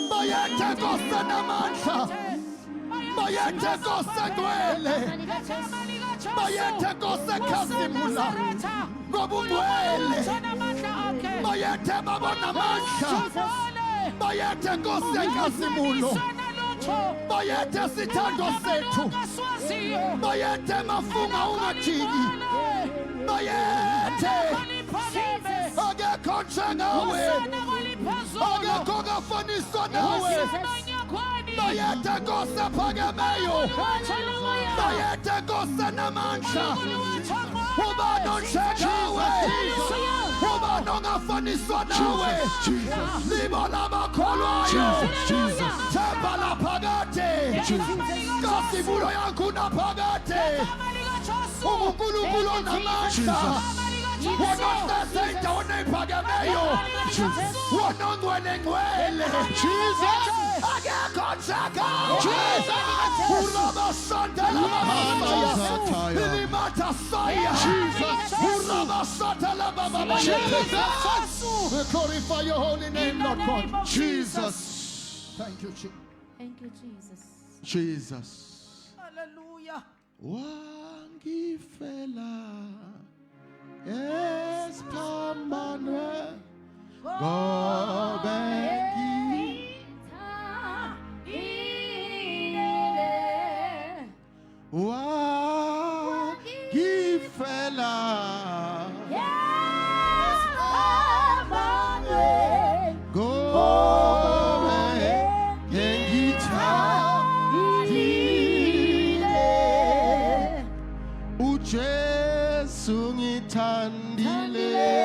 Bayete gosa na mancha. Bayete gosa gwele. Bayete gosa kasimula. Gobumwele. Bayete baba na mancha. Bayete gosa kasimulo. Bayete sitando setu. Bayete mafunga unachigi. Bayete. Oge koncha nawe. Oge koga faniso nawe. Bayete gosa pagameyo. Bayete gosa na mancha. Uba non shekawe. Uba non afaniso nawe. Liba la makolo ayo. Temba la pagate. Kasi muro yangu na pagate. Umukulu na mancha. Wanosta senta unepagameyo. Wanongwenengwele. Jesus. Aga konchaka. Jesus. Uraba santa la mamaya. Ilimata saya. Jesus. Uraba santa la mamaya. Jesus. We glorify your holy name, Lord God. Jesus. Thank you, Jesus. Thank you, Jesus. Jesus. Hallelujah. Wangifela. Yes, Pambanwe. Gobeki. Wangifela. Yes, Pambanwe. Jesu ngithandile,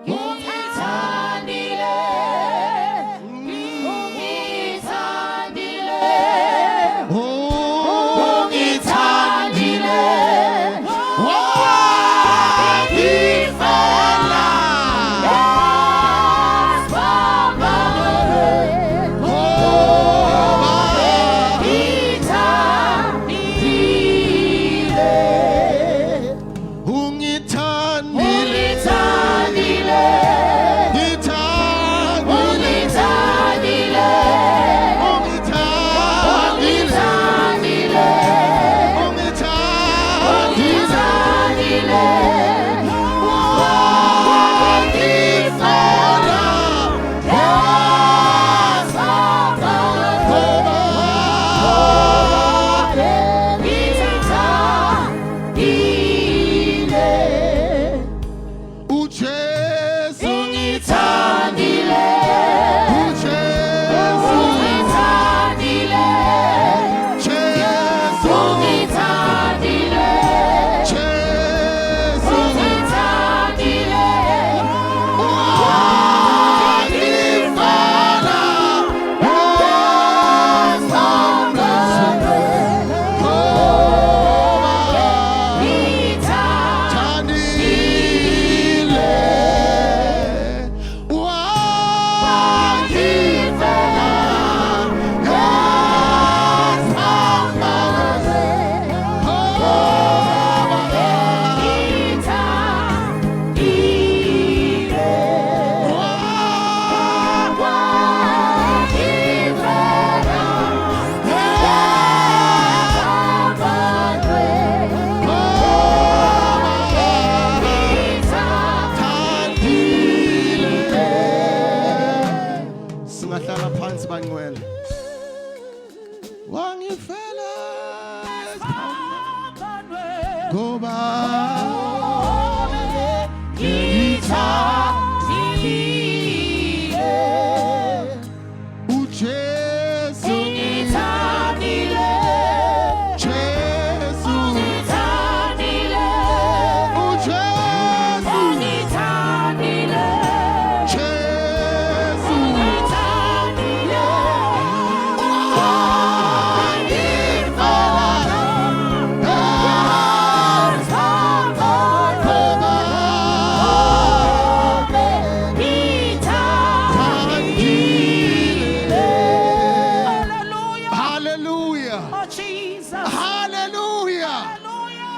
ngithandile, ngithandile, ngithandile, wangifela, yes, Baba, ngoba ngithandile uJesu ngithandile Jesu ngithandile uJesu ngithandile Jesu ngithandile Hallelujah. Oh, Jesus. Hallelujah.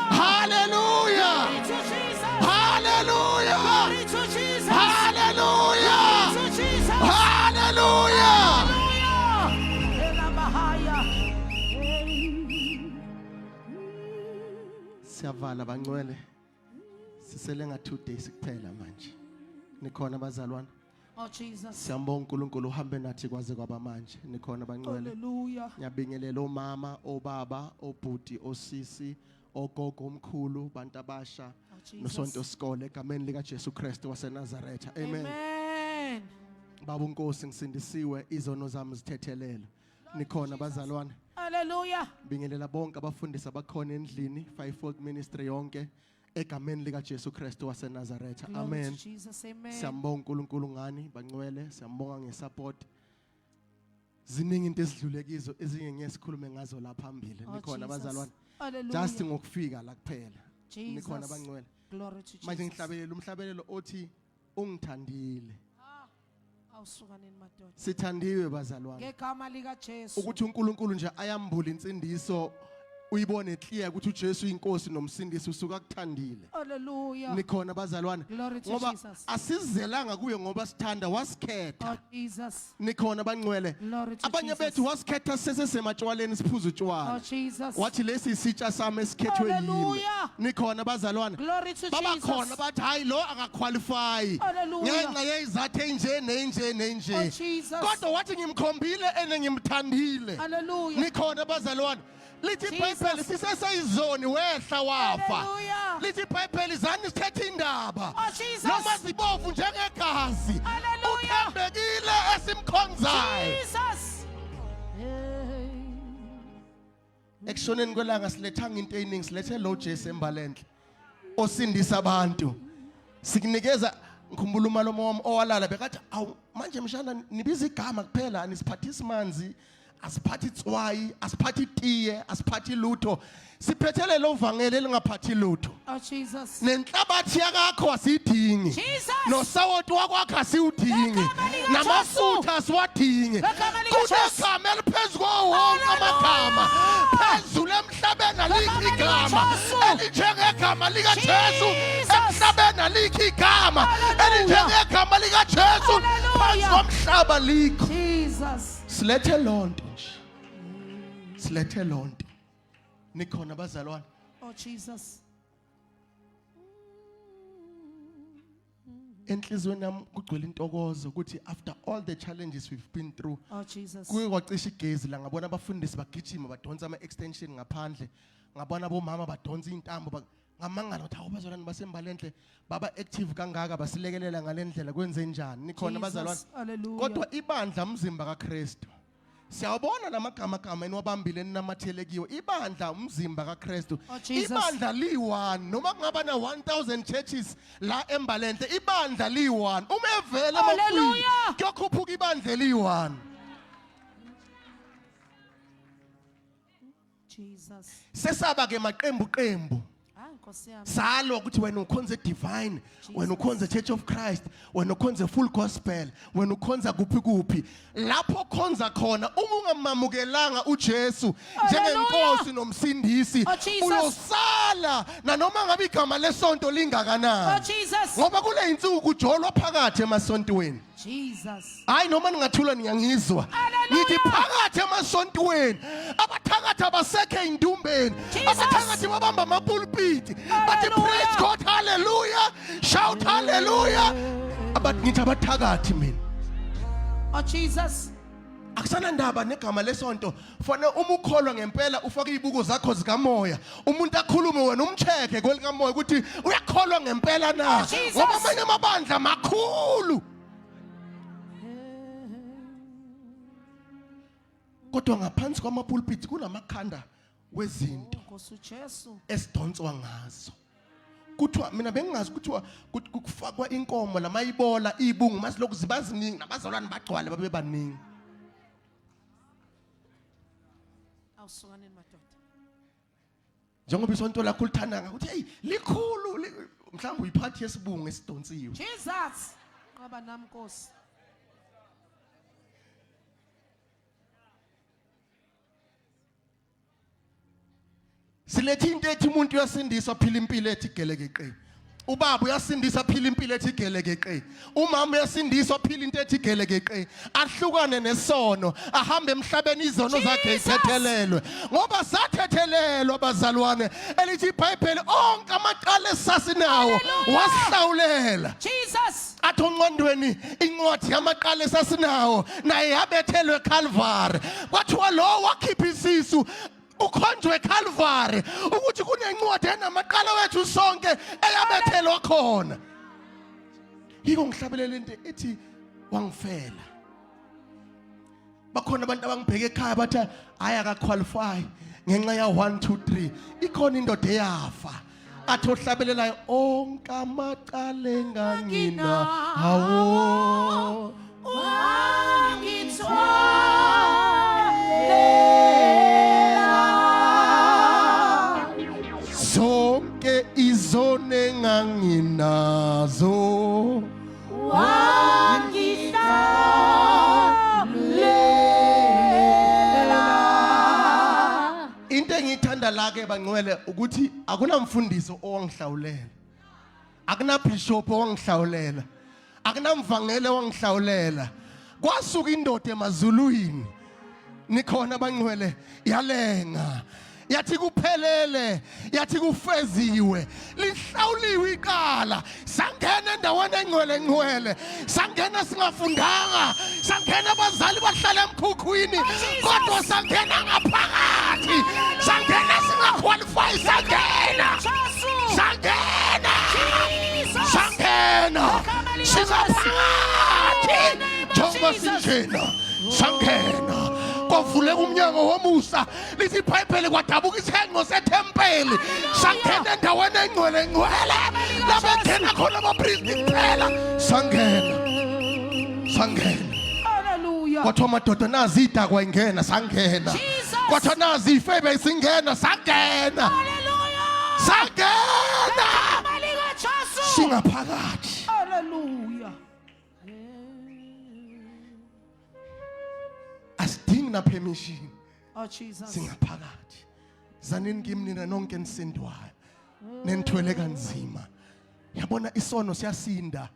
Hallelujah. Glory to Jesus. Hallelujah. Glory to Jesus. Hallelujah. To Jesus. Hallelujah. Hallelujah. Elabahaya. Siyavala bangcwele. Sisele nga 2 days kuphela manje. Nikhona abazalwane. Oh, Jesus. Siyambonga uNkulunkulu uhambe nathi kwaze kwaba manje. Nikhona bangcwele. Hallelujah. Ngiyabingelela omama, obaba, obhuti, osisi, ogogo omkhulu, bantu abasha Jesus. nosonto sikole egameni lika Jesu Kristu waseNazaretha. Amen. Amen. Baba uNkosi ngisindisiwe izono zami zithethelele. Nikhona abazalwane. Hallelujah. Bingelela bonke abafundisi abakhona endlini, Fivefold Ministry yonke egameni lika Jesu Kristu waseNazaretha. Glory Amen. to Jesus. Amen. Siyambonga uNkulunkulu ngani bangcwele, siyambonga ngesupport. Ziningi into ezidlulekizo ezinye ngiyesikhulume ngazo la phambili. Oh, Nikhona Jesus. abazalwane. Hallelujah. Just ngokufika la kuphela. Jesus. Nikhona bangcwele. Glory to Manje Jesus. ngihlabelele umhlabelelo othi ungithandile. Awusukaneni madoda. Sithandiwe bazalwane. Ngegama lika Jesu. Ukuthi uNkulunkulu nje ayambula insindiso uyibone clear ukuthi uJesu inkosi nomsindisi usuka kuthandile. Hallelujah. Nikhona bazalwane. Glory to Ngoba Jesus. asizelanga kuye ngoba sithanda Oh, wasikhetha. Jesus. Nikhona bangcwele. Glory to Abanye Jesus. bethu wasikhetha sesematshwaleni siphuza Oh, utshwala. Jesus. Wathi lesi isitsha sami esikhethwe yimi. Hallelujah. Nikhona bazalwane. Glory to Baba Jesus. khona bathi hayi lo akaqualify. Hallelujah. Ngenxa yezathu enje nenje Oh, nenje. Jesus. Kodwa wathi ngimkhombile ene ngimthandile. Hallelujah. Nikhona bazalwane. Lithi Jesus. iBhayibheli siseseyizoni wehla wafa. Hallelujah. Lithi iBhayibheli zani sithethe indaba. Oh, Jesus. Noma zibovu njengegazi. Hallelujah. Uthembekile esimkhonzayo. Jesus. Hey. Ekushoneni kwelanga silethanga into eyiningi silethe lo Jesu embalenhle. Osindisa abantu. Sikunikeza ngikhumbula umalomo wami owalala bekathi awu manje mshana nibiza igama kuphela anisiphathisi manzi. Asiphathi tswayi, asiphathi tiye, asiphathi lutho. Siphethele lo vangeli elingaphathi lutho. Oh, Jesus. Nenhlabathi yakho asidingi. Jesus. Nosawoti wakwakho asiwudingi. Ngegama lika Namafutha asiwadingi. Ngegama lika Jesu. Kunegama eliphezulu wonke amagama. Phezulu emhlabeni alikho Ngegama lika igama. Jesu. Elinjengegama lika Jesu. Jesus. Emhlabeni alikho igama. Hallelujah. Elinjengegama lika Jesu. Phansi Hallelujah. komhlaba likho. Jesus. Silethe lonto nje. Silethe lonto. Nikhona bazalwane. Oh, Jesus. Enhlizweni yami kugcwele intokozo ukuthi after all the challenges we've been through Oh, Jesus. kuye kwacisha igezi la ngabona abafundisi bagijima badonsa ama extension ngaphandle ngabona abomama badonsa intambo ngamangala ukuthi awubazalwane basembalenhle baba active kangaka basilekelela ngalendlela kwenze njani nikhona bazalwane Jesus. Hallelujah. kodwa ibandla umzimba kaKristu siyabona namagama eniwabambile ninamathele kiyo ibandla umzimba kaKristu Oh, Jesus. ibandla li1 noma kungaba na 1000 churches la embalenhle ibandla li1 uma evela Hallelujah. kuyokhuphuka ibandla li1 Jesus. sesaba ke maqembu Hayi Nkosi yami. salwa ukuthi wena ukhonze divine wena ukhonze Church of Christ wena ukhonze full gospel wena ukhonza kuphi lapho khonza khona uma ungamamukelanga uJesu njengenkosi nomsindisi Oh, Jesus. uyosala nanoma ngabe igama lesonto Oh, lingakanani Jesus. ngoba kule insuku kujolwa phakathi emasontweni Jesus. hayi noma ningathula niyangizwa Hallelujah. ngithi phakathi emasontweni abathakathi abasekho ey'ndumbeni Jesus. abathakathi babamba amapulpiti bathi Hallelujah. praise God hallelujah shout hallelujah ngithi abathakathi mina Oh, Jesus. akusanandaba negama lesonto fanele uma ukholwa ngempela ufake izibuko zakho zikamoya umuntu akhulume wena umcheck kwelikamoya ukuthi uyakholwa ngempela na ngoba amanye amabandla makhulu kodwa ngaphansi kwamapulpit kunamakhanda wezinto Nkosi uJesu. esidonswa ngazo kuthiwa mina bengingazi kuthiwa kufakwa inkomo lamayibola izibungu masilokhu zibaziningi nabazalwane bagcwale babe baningi Awusukaneni madoda. njengoba isonto lakho lithandanga ukuthi hey likhulu mhlawumbe uyiphathi yesibungu esidonsiwe Jesus. Qaba nami Nkosi. silethe into ethi umuntu uyasindiswa phila impilo ethi gelekeqe ubaba uyasindiswa phila impilo ethi gelekeqe umama uyasindiswa phila into ethi gelekeqe ahlukane nesono ahambe emhlabeni izono zakhe ithethelelwe ngoba sathethelelwa abazalwane elithi iBhayibheli onke amaqala esasinawo wasihlawulela Jesus. athi ungqondweni incwadi yamaqala esasinawo naye yabethelwe eCalvary kwathiwa lo wakhipha isisu ukhonjwe eCalvary ukuthi kunencwadi enamaqala wethu sonke eyabethelwa khona yiko ngihlabelela into ethi wangifela bakhona abantu abangibheke ekhaya bathi haya ka qualify ngenxa ya 1 2 3 ikhona indoda eyafa athi ohlabelelayo onke amaqala engangina hawo zonke izone enganginazo into engiyithanda la ke bangcwele ukuthi akunamfundiso owangihlawulela akunabishop owangihlawulela akunamvangele owangihlawulela kwasuka indoda emazulwini nikhona bangcwele yalenga yathi kuphelele yathi kufeziwe lihlawuliwe iqala sangena endaweni engcwele sangena singafundanga sangena abazali bahlala emkhukhwini kodwa sangena ngaphakathi sangena singaqualify sangena singaphakathi njengoba sinjena sangena kwavuleka umnyango womusa lithi iBhayibheli kwadabuka isengo sethempeli sangena endaweni engcwele labengena khona abapristi kuphela sangena Hallelujah. kwathiwa amadoda nazi idakwa ingena sangena kwathiwa nazi ifebe isingena sangena singaphakathi Hallelujah. asidingi na permission Oh Jesus. singaphakathi zanini kimi nina nonke nisindwayo nenithwele kanzima yabona isono siyasinda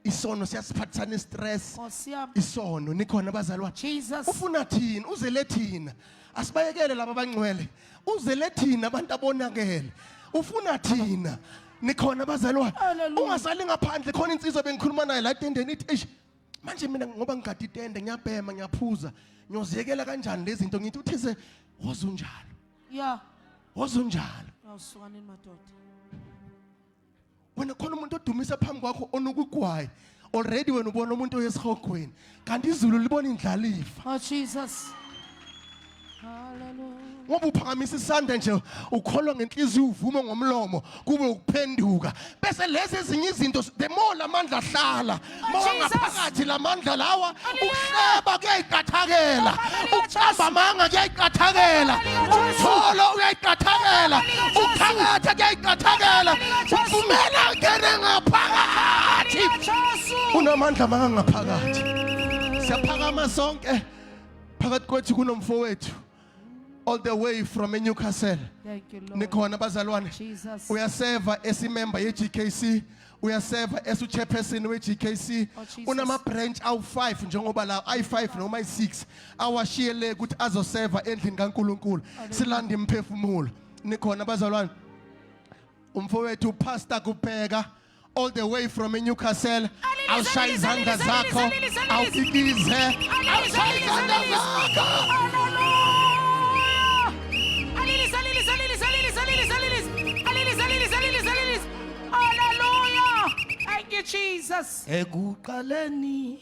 isono siyasiphathisa stress Nkosi yami. isono nikhona abazalwane Jesus. ufuna thina uzele thina asibayekele laba abangcwele uzele thina abantu abonakele ufuna thina nikhona abazalwane Hallelujah. ungasali ngaphandle khona insizwa bengikhuluma naye la tendeni ithi eish manje mina ngoba ngigada itende ngiyabhema ngiyaphuza ngiyoziyekela kanjani lezi zinto ngithi uthise wozunjalo Yeah. wozunjalo Awusukaneni madoda. wena khona umuntu odumisa phambi kwakho onokugwayi already wena ubona umuntu oyesihogweni kanti izulu libona indlalifa Oh Jesus. Hallelujah. ngoba uphakamisa isandla nje ukholwa ngenhliziyo uvume ngomlomo kube ukuphenduka bese lezi ezinye izinto the more lamandla ahlala mawangaphakathi lamandla lawa uhleba kuyayiqathakela ucamba amanga kuyayiqathakela utholo uyayiqathakela ukhakatha kuyayiqathakela uvumela ngene ngaphakathi unamandla mangaphakathi siyaphakama sonke phakathi kwethu kunomfowethu all the way from Newcastle. Thank you, Lord. Nikhona abazalwane. Jesus. Uyaseva esimember ye-GKC, uyaseva esu-chairperson we-GKC. Oh, Jesus. Unama branch awu5 njengoba la i5 noma i6 awashiyele ukuthi azoseva endlini kaNkuluNkulu. Silanda imphefumulo. Nikhona abazalwane. Umfowethu Pastor Kubheka all the way from Newcastle. Awushaya izandla zakho, awubikize. Awushaya izandla zakho. Hallelujah. Thank you, Jesus. Ekuqaleni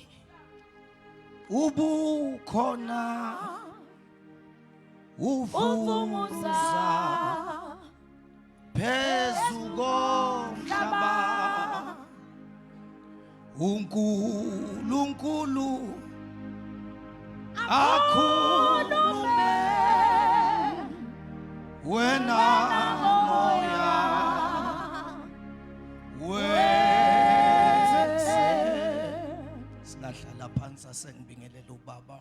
ubukhona uvumuza phezu komhlaba uNkulunkulu akhulume wena moya wenze singahlala phansi sengibingelela ubaba.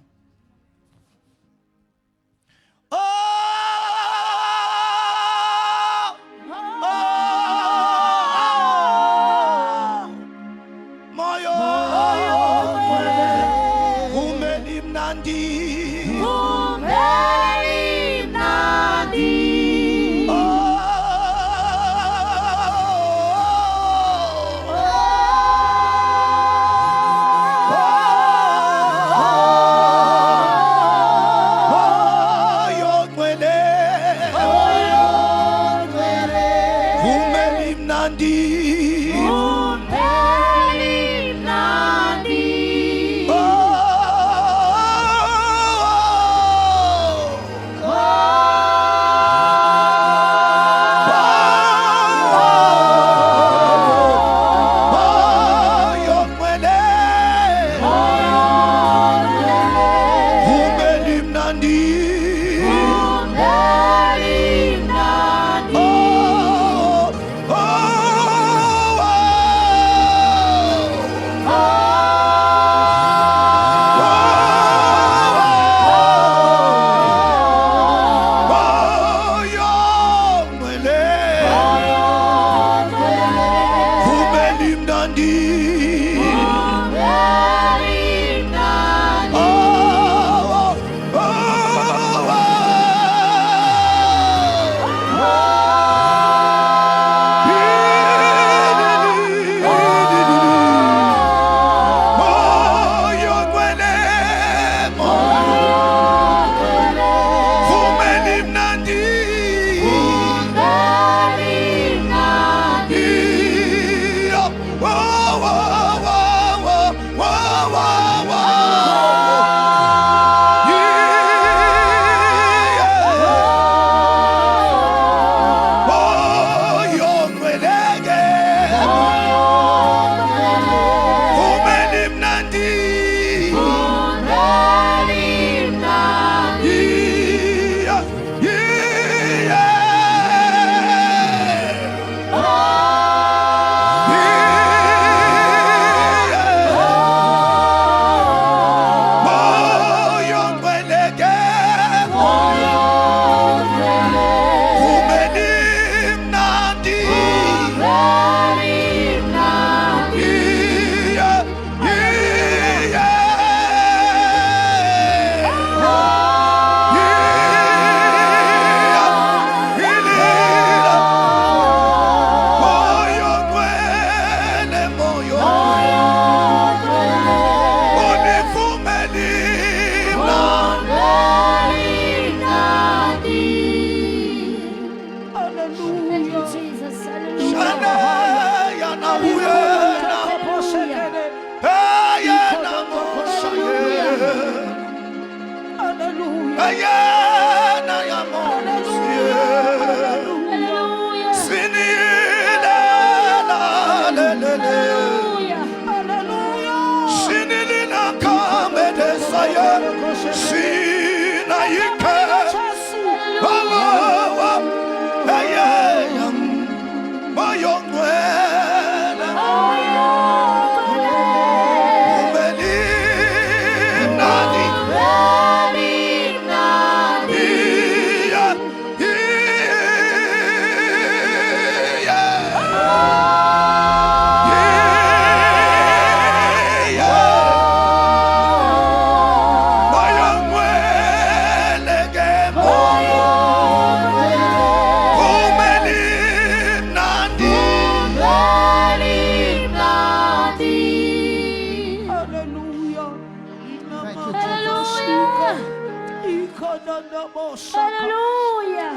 Hallelujah.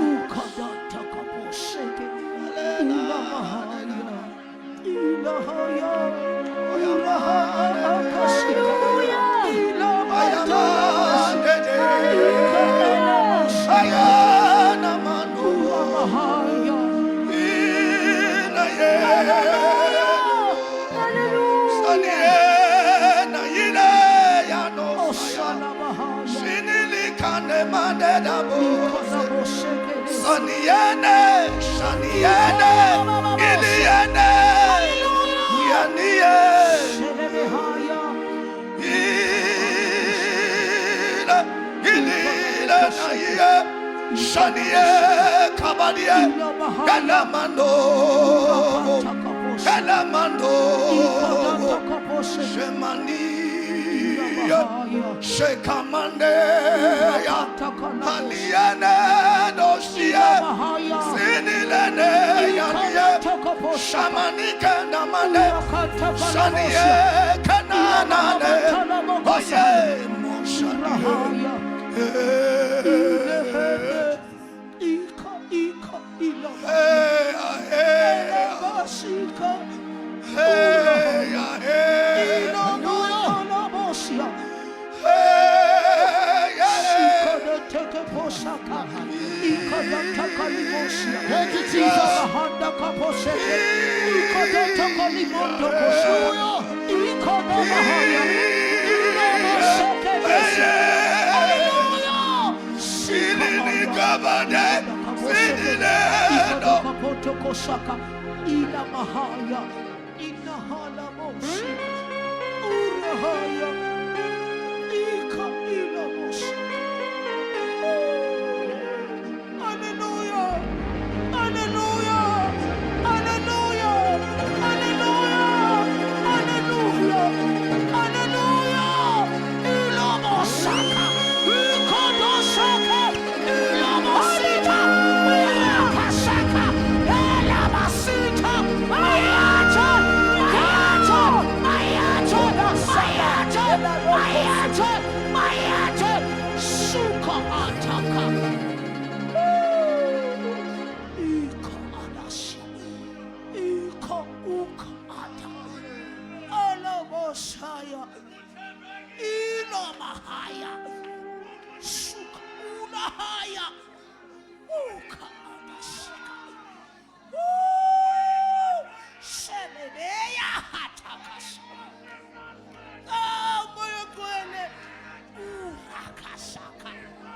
Saniene, Shaniene, Iliene, Yanie, Ilina, Naye, Shanie, Kabadia, Galamando, Galamando, Shemani. Shekamande ya Haniane doshie Sinilene ya Shamanika namane Shanie kananane Oye moshanie Thank you,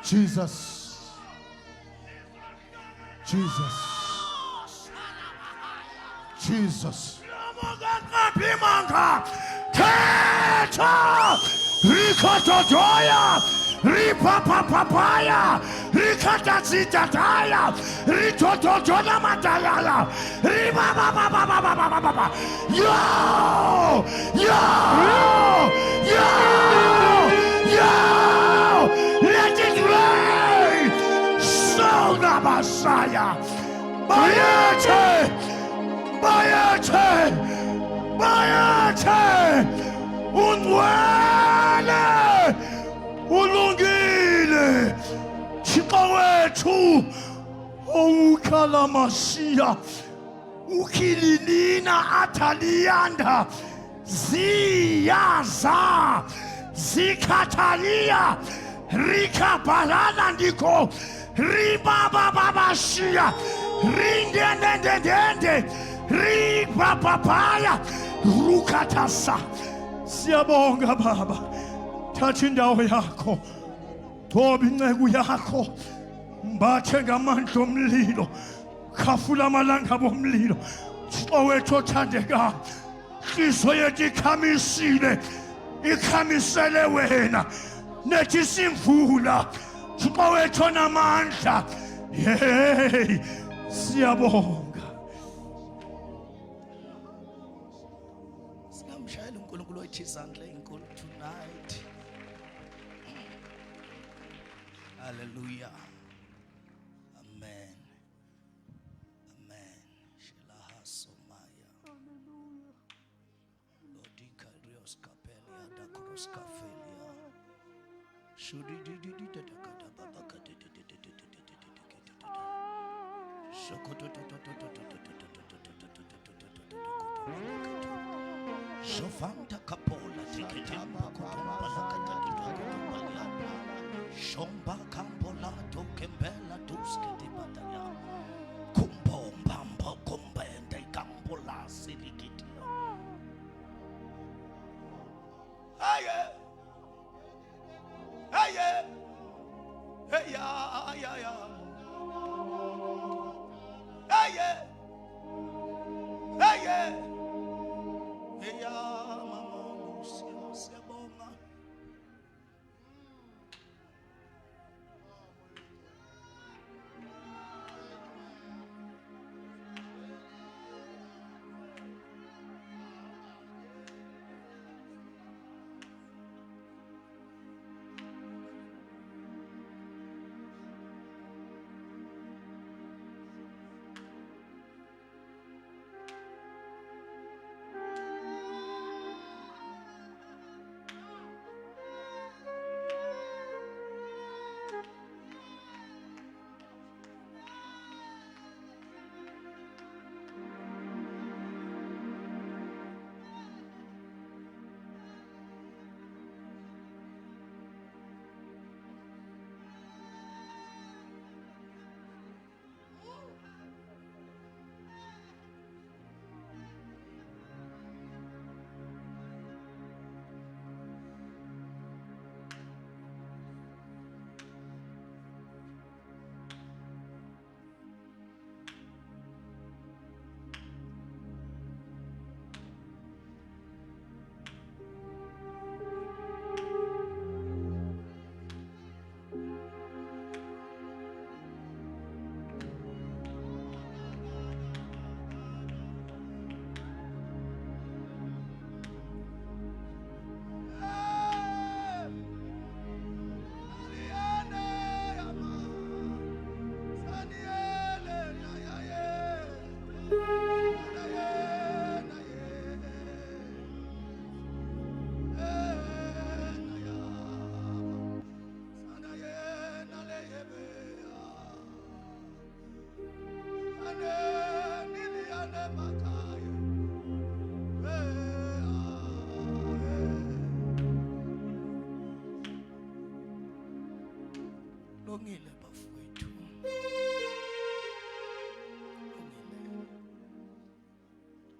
Jesus. Jesus. Jesus. Jesus. Rikototoya, ripapapapaya, rikatazitataya, ritototona matayala, ribabababababababa. Yo! Yo! Yo! Yo! Let it rain! Sona Messiah! Bayate! Bayate! Bayate! Unwele! Ulungile! Chikawethu! Oukalamashia! Ukililina atalianda! Ziyaza! Zikatalia! Rika balana ndiko! Ribabababashia! Rindendendende! Ribababaya! Rukatasa! Siyabonga Baba, thatha indawo yakho, thoba inceku yakho, mbathe ngamandla omlilo, khafula amalanga bomlilo. Thixo wethu othandekayo, inhliziyo yethu ikhamisile, ikhamisele wena, nethi simvula. Thixo wethu onamandla, hey, siyabonga. Tonight. Hallelujah. Amen. Amen. Shilaha Somaya. Hallelujah. Lodika Rios Capelia da Cruz Cafelia. Shudi di da da da da da da da. Shovanta kapola tiketemba kutumbala katatutukutumbalia. Shomba kambola tokembela tusketi bataya. Kumbo mbamba kumbende kambola silikitio. Aye. Aye. Heya ya. Aye. Aye. Heya mama siyabonga. Longile bafowethu.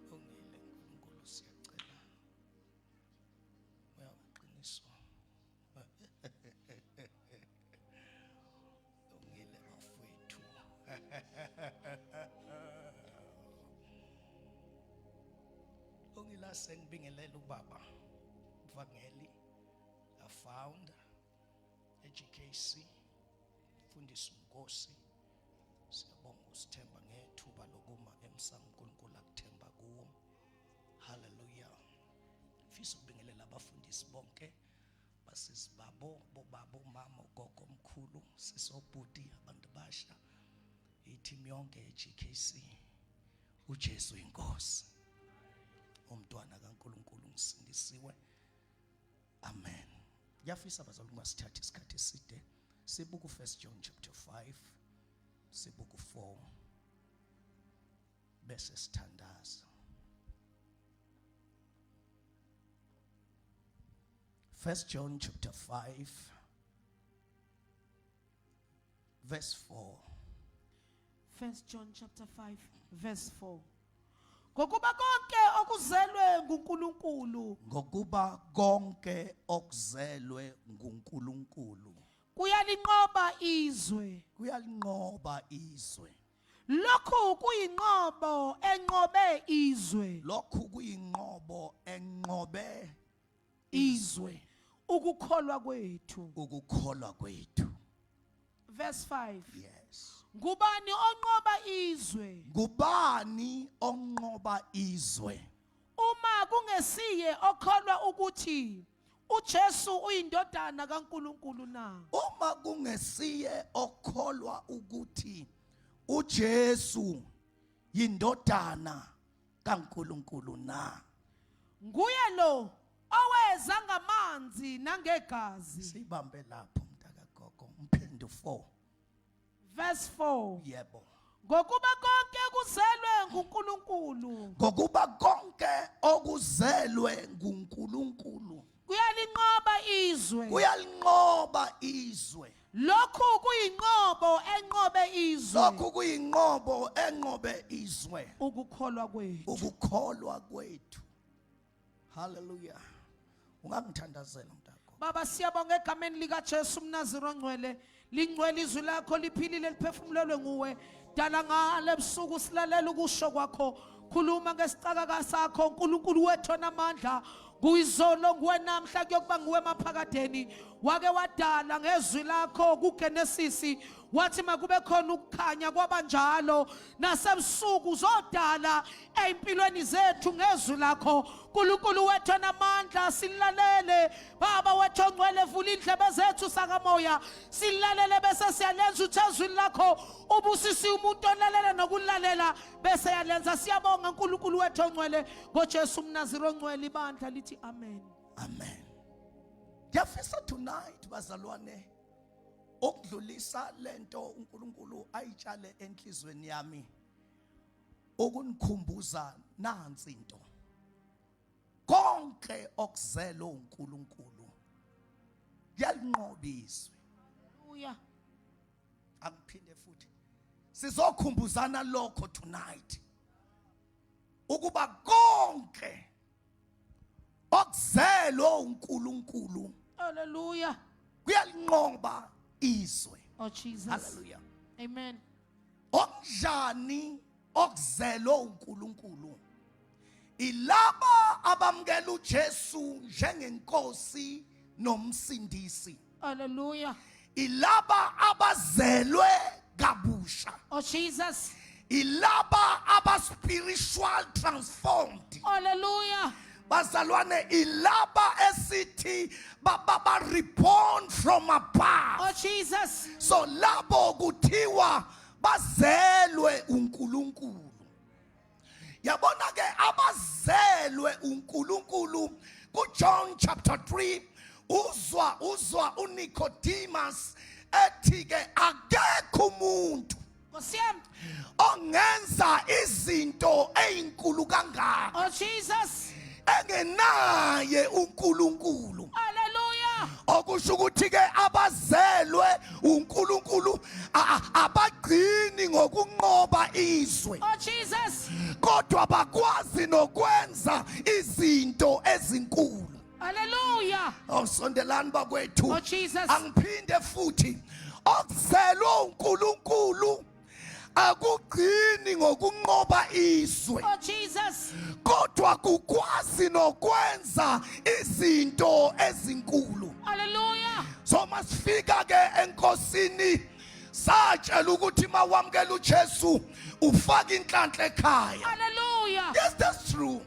Longile uNkulunkulu siyacela. Uyaqiniso. Longile bafowethu. Longile sengibingelela ubaba Mvangeli, a founder GKC. Fundisa uNkosi, siyabonga usithemba ngethuba lokuma emsamo uNkulunkulu akuthemba kuwo. Hallelujah. Mfisa ukubingelela abafundisi bonke basisibabo, bobaba, mama, ugogo omkhulu, sisobhuti, abantu basha, i-team yonke eGKC. uJesu inkosi, umntwana kaNkulunkulu ngisindisiwe. Amen. Yafisa bazalwane masithathe isikhathi eside sibuku 1 John chapter 5 sibuku 4 bese sithandaza. 1 John chapter 5 verse 4. 1 John chapter 5 verse 4. Ngokuba konke okuzelwe nguNkulunkulu, Ngokuba konke okuzelwe nguNkulunkulu kuyalinqoba izwe. kuyalinqoba izwe. Lokhu kuyinqobo enqobe izwe. Lokhu kuyinqobo enqobe Izwe ukukholwa kwethu. ukukholwa kwethu. Verse 5. Yes. Ngubani onqoba izwe? Ngubani onqoba izwe? Uma kungesiye okholwa ukuthi uJesu uyindodana kaNkulunkulu na? Uma kungesiye okholwa ukuthi uJesu yindodana kaNkulunkulu na? Nguye lo oweza ngamanzi nangegazi. Sibambe lapho mntaka gogo, Mphendo 4. Verse 4. Yebo. ngokuba konke kuzelwe nguNkulunkulu ngokuba konke okuzelwe nguNkulunkulu kuyalinqoba izwe kuyalinqoba izwe. lokhu kuyinqobo enqobe izwe Lokhu kuyinqobo enqobe izwe, ukukholwa kwethu. ukukholwa kwethu. Hallelujah. Ungangithandazela mntako. Baba siyabonga egameni likaJesu mnaziri ongcwele lingcwele izwi lakho liphilile liphefumulelwe nguwe dala ngale busuku silalela ukusho kwakho khuluma ngesicakaka sakho uNkulunkulu wethu onamandla kuyizolo nguwe namhla kuyokuba nguwe maphakadeni wake wadala ngezwi lakho kuGenesis wathi makube khona ukukhanya kwabanjalo nasebusuku zodala empilweni zethu ngezwi lakho uNkulunkulu wethu namandla silalele baba wethu ongcwele vula indlebe zethu sakamoya silalele bese siyalenza uthezwi lakho ubusisi umuntu olalela nokulalela bese yalenza siyabonga uNkulunkulu wethu ongcwele ngoJesu umnaziri ongcwele ibandla lithi amen. Amen. Ngiyafisa tonight bazalwane ukudlulisa lento uNkulunkulu ayitshale enhlizweni yami ukunikhumbuza nansi into. Konke okuzelwe uNkulunkulu kuyalinqoba izwe. Haleluya. Akuphinde futhi sizokhumbuzana lokho tonight ukuba konke okuzelwe uNkulunkulu Hallelujah. kuyalinqoba izwe. Oh Jesus. Hallelujah. Amen. Okunjani okuzelwe uNkulunkulu ilaba abamkela uJesu njengenkosi nomsindisi. Hallelujah. Ilaba abazelwe kabusha. Oh Jesus. Ilaba aba-spiritual transformed. Hallelujah. Bazalwane ilaba esithi baba reborn from above. Oh Jesus. So labo kuthiwa bazelwe uNkulunkulu. Yabona ke abazelwe uNkulunkulu kuJohn chapter 3 uzwa uNicodemus ethi ke akekho umuntu Kosiyam. ongenza izinto ezinkulu kangaka Oh Jesus. engenaye uNkulunkulu. Hallelujah. Okusho ukuthi ke abazelwe uNkulunkulu abagcini ngokunqoba izwe Oh Jesus. kodwa bakwazi nokwenza izinto ezinkulu. Hallelujah. Awusondelani bakwethu. Oh Jesus. Angiphinde futhi okuzelwe uNkulunkulu akugcini ngokunqoba izwe Oh Jesus. kodwa kukwazi nokwenza izinto ezinkulu. Hallelujah. So masifika ke enkosini satshela ukuthi mawamkela uJesu ufaka inhlanhla ekhaya. Hallelujah. Yes, that's true.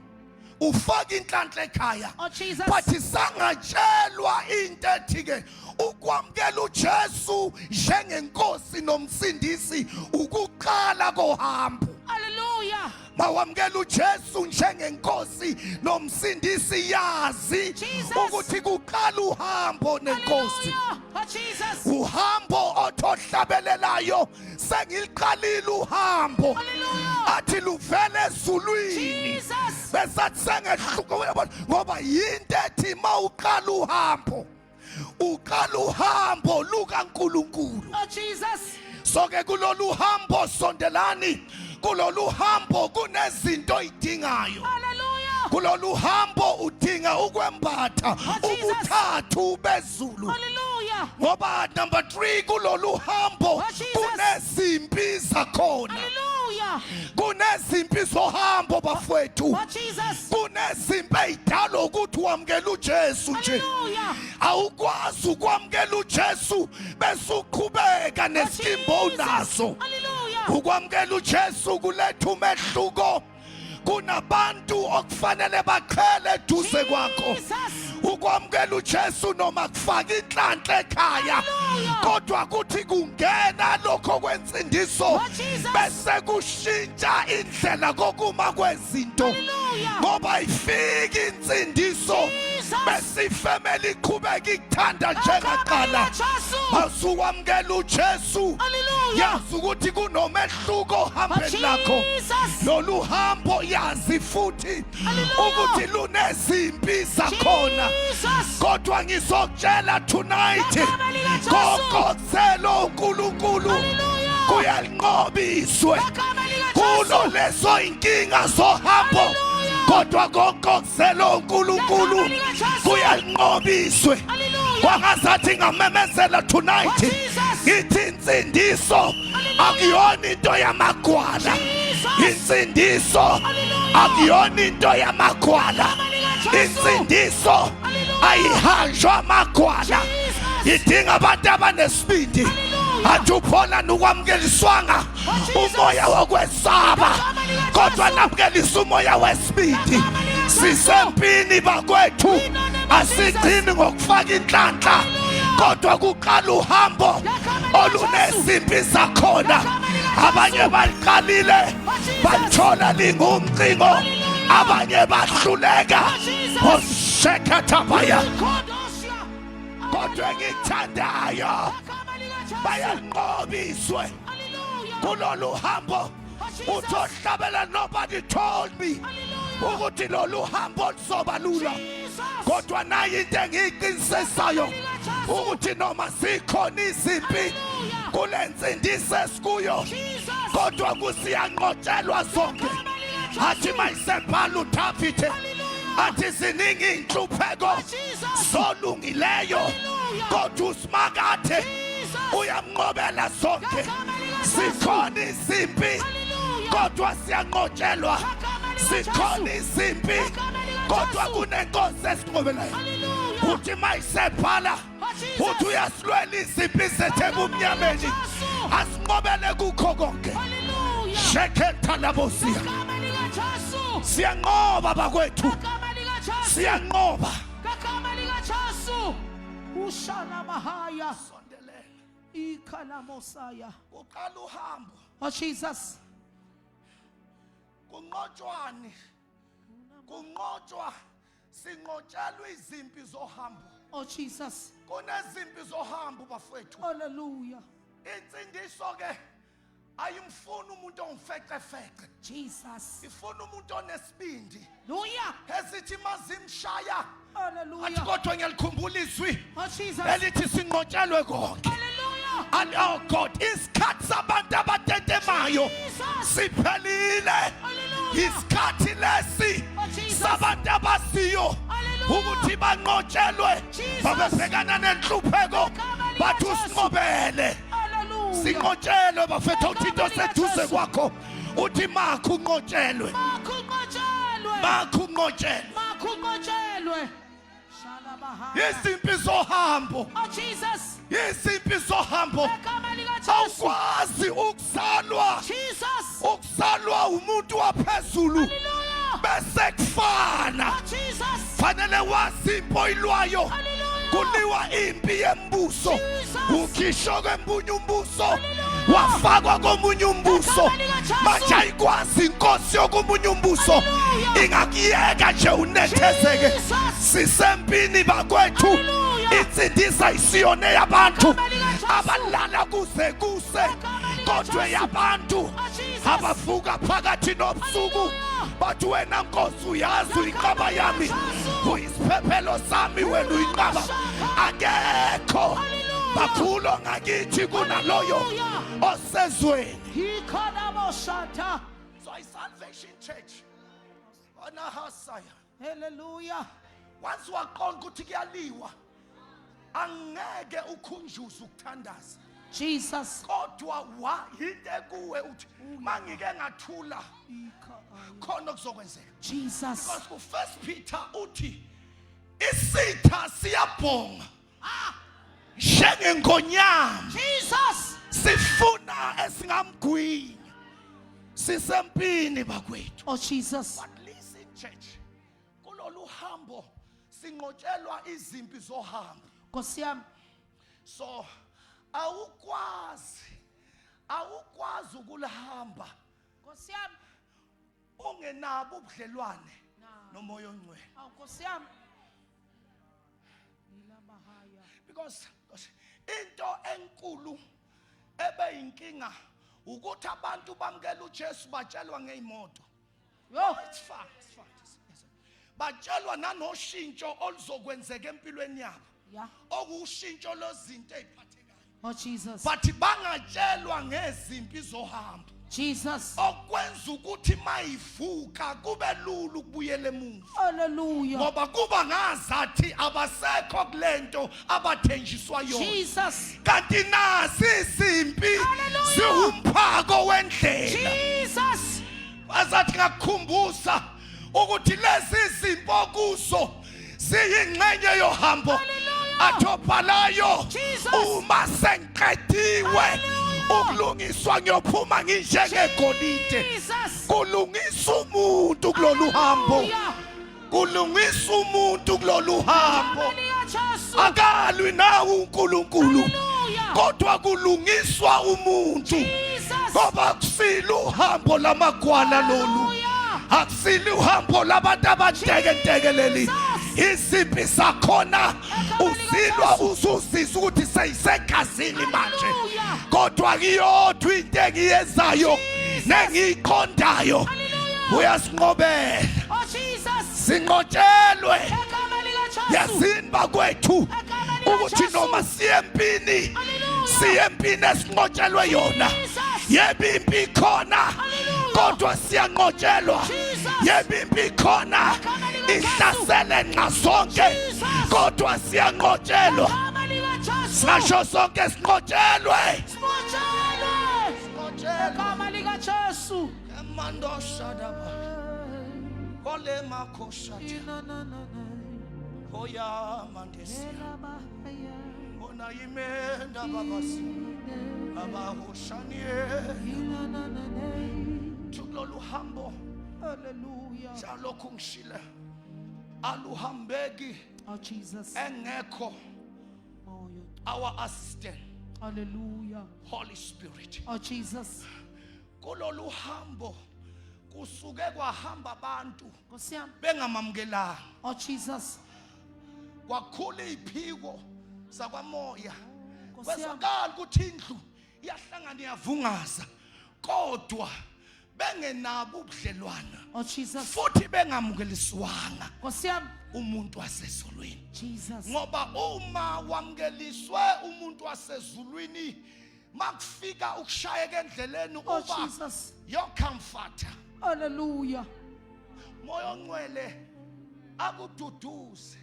Ufaka inhlanhla ekhaya. Oh Jesus. But sangatshelwa into ethi ke ukwamkela uJesu njengenkosi nomsindisi ukuqala kohambo. Hallelujah. Mawamkela uJesu njengenkosi nomsindisi yazi Jesus. ukuthi kuqala uhambo nenkosi. Hallelujah. Oh Jesus. Uhambo othohlabelelayo sengiliqalile uhambo Hallelujah. athi luvele ezulwini Jesus. besathi sengehluka ngoba yinto ethi mawuqala uhambo lukaNkulunkulu. Oh Jesus. So ke kulolu hambo sondelani kulolu hambo kunezinto oyidingayo. Hallelujah. Kulolu hambo udinga ukwembatha Jesus. ubuthathu bezulu. Hallelujah. Ngoba number 3 kulolu hambo Jesus. kunezimpi zakhona. Hallelujah. Kunezimpi zohambo bafowethu. Oh Jesus. Kunezimpi ezidala ukuthi wamkela uJesu nje. Hallelujah. Awukwazi ukwamkela uJesu bese uqhubeka nesikimbo unaso. Hallelujah. Ukwamkela uJesu kuletha umehluko. Kunabantu okufanele baqhele eduze kwakho. Jesus. Ukwamkela uJesu noma kufaka inhlanhla ekhaya Hallelujah. kodwa kuthi kungena lokho kwensindiso Oh, Jesus. bese kushintsha indlela kokuma kwezinto. Hallelujah. Hallelujah. ngoba ifika insindiso Jesus. bese ifamily iqhubeka ikuthanda njengaqala asukwamukela uJesu Hallelujah. yazi ukuthi kunomehluko ohambeni lakho Jesus. lolu hambo yazi futhi Hallelujah. ukuthi lunezimpi zakhona Jesus. kodwa ngizokutshela tonight Ngegama likaJesu. kokothelo uNkulunkulu Hallelujah. kuyalinqoba izwe Ngegama likaJesu. kulo lezo inkinga zohambo Hallelujah. kodwa kokothelo uNkulunkulu Ngegama likaJesu. kuyalinqoba izwe Hallelujah. kwangazathi ngamemezela tonight Oh, Jesus. ngithi insindiso akuyona into yamagwala Jesus. insindiso Hallelujah. akuyona into yamagwala Ngegama likaJesu. insindiso Hallelujah. ayihanjwa amagwala Jesus. idinga abantu abanesibindi Hallelujah. athi uphona nokwamukeliswanga Jesus. umoya wokwesaba Ngegama likaJesu. kodwa namukelisa umoya wesibindi Ngegama likaJesu. sisempini bakwethu asigcini ngokufaka inhlanhla kodwa kuqala uhambo olunezimpi zakhona abanye baliqalile bathola lingumcingo abanye bahluleka oshekathabaya Kodosia. kodwa ngikuthandayo Ngegama likaJesu. bayalinqoba izwe Hallelujah. kulolu hambo uthi ohlabela nobody told me ukuthi lolu hambo lizoba lula Jesus. kodwa nayi into engiyiqinisesayo ukuthi noma zikhona izimpi kule nsindiso esikuyo Jesus. kodwa kusiyanqotshelwa zonke athi mayisebhala uDavide athi ziningi inhlupheko Jesus. solungileyo kodwa uSmakathe uyamnqobela zonke sikhona izimpi kodwa siyanqotshelwa sikhona izimpi kodwa kunenkosi esinqobelayo uthi mayisebhala uthi uyasilwela izimpi zethu ebumnyameni asinqobele kukho konke Hallelujah. sheketha labosia Ngegama likaJesu. siyanqoba bakwethu Ngegama likaJesu. siyanqoba Ngegama likaJesu. Ushana mahaya. sondelela Ikhala mosaya. uqala uhambo Oh Jesus. kunqotshwane kunqotshwa sinqotshelwe izimpi zohambo Oh Jesus. kunezimpi zohambo bafethu Hallelujah. insindiso ke ayimfuni umuntu ongifecefece Jesus. ifuna umuntu onesibindi Hallelujah. esithi mazimshaya athi Hallelujah. kodwa ngiyalikhumbula izwi Oh Jesus. elithi sinqotshelwe konke Hallelujah. and oh God isikhathi sabantu abatetemayo siphelile Hallelujah. isikhathi lesi Oh, Jesus. sabantu abaziyo Hallelujah. ukuthi banqotshelwe Jesus. babebhekana nenhlupheko Ngegama bathi likaJesu. usinqobele Hallelujah. sinqotshelwe bafethu uthi into Ngegama seduze likaJesu. kwakho uthi makho unqotshelwe Makunqotshelwe. makho unqotshelwe Makunqotshelwe. Shala bahaya. izimpi zohambo Oh Jesus. izimpi zohambo Ngegama likaJesu. awukwazi ukuzalwa Jesus. ukuzalwa umuntu waphezulu Hallelujah. bese kufana Oh Jesus. fanele wazi impo ilwayo Hallelujah. kuliwa impi yembuso Jesus. ukhisho kwembunye umbuso Hallelujah. wafakwa komunye umbuso Ngegama likaJesu. manje ayikwazi inkosi yokomunye umbuso Hallelujah. ingakuyeka nje unethezeke Jesus. sisempini bakwethu Hallelujah. insindisa isiyone yabantu Ngegama likaJesu. abalala kuze kuse kodwa yabantu Jesus. abavuka phakathi nobusuku bathi wena nkosi uyazi uyinqaba yami uyisiphephelo sami wena uyinqaba akekho baphulo ngakithi kunaloyo osezweni Ikhala moshata. so iSalvation Church onahasaya Hallelujah. once waqonda ukuthi kuyaliwa angeke ukhunjuze ukuthandaza Jesus. kodwa yinte kuwe uthi mangike ngathula khona kuzokwenzeka Jesus. because ku1 Peter uthi isitha siyabhonga njengengonyama Jesus. sifuna esingamgwinya sisempini bakwethu Oh Jesus. but listen church kulolu hambo sinqotshelwa izimpi zohambo Nkosi yami. so awukwazi ukulahamba Nkosi yami. ungenabo ubudlelwane nomoya ongcwele. Awu Nkosi yami. Ngilamahaya. Because into enkulu ebeyinkinga ukuthi abantu bamkela uJesu batshelwa ngezimoto. Yo. It's fine. Batshelwa nanoshintsho oluzokwenzeka empilweni yabo. Yeah. Okushintsho lozinto eziphathekayo. Oh Jesus. But bangatshelwa ngezimpi zohambo. Jesus. Okwenza ukuthi mayivuka kube lula ukubuyela emuva. Hallelujah. Ngoba kuba ngazathi abasekho kulento abathenjiswa yona. Jesus. Kanti nasi isimpi siwumphako wendlela. Jesus. Azathi ngakukhumbuza ukuthi lezi izimpo kuso siyingxenye yohambo athobhalayo uma sengiqediwe ukulungiswa ngiyophuma nginjengegolide. Kulungisa umuntu kulolu hambo. Kulungisa umuntu kulolu hambo. Akalwi nawe uNkulunkulu kodwa kulungiswa umuntu. Ngoba kusile uhambo lamagwala lolu. Akusile uhambo labantu abadekendekeleli. Izimpi zakhona usilwa uzuzisa ukuthi seyisegazini manje. Kodwa kuyodwa into engiyenzayo nengiyiqondayo uyasinqobela. Oh Jesus. Sinqotshelwe Egama lika Jesu. yazini bakwethu ukuthi noma siyempini siyempini esinqotshelwe yona. Yebo impi khona kodwa siyanqotshelwa. Yebo impi khona ihlasele nxa sonke kodwa siyanqotshelwa. Egama lika Jesu. Sasho sonke sinqotshelwe. Egama lika Jesu. Emando shadaba ole makoshati oya mandesi ona imenda babasi abahoshanie tulolu hambo. Hallelujah. Jalokhu ngishile aluhambeki Oh Jesus. engekho Oh, you. our assistant Hallelujah. Holy Spirit. Oh Jesus. Kulolu hambo kusuke kwahamba abantu Nkosi yami. bengamamkelanga. Oh Jesus. Kwakhula iziphiko zakwamoya. Nkosi yami. Kwesakala ukuthi indlu iyahlangana iyavungaza kodwa bengenabo ubudlelwana Oh Jesus. futhi bengamukeliswanga Nkosi yami. umuntu wasezulwini. Jesus. Ngoba uma wamkeliswe umuntu wasezulwini makufika ukushayeka endleleni Oh uba Jesus. your comforter Hallelujah. moya ongcwele akududuze.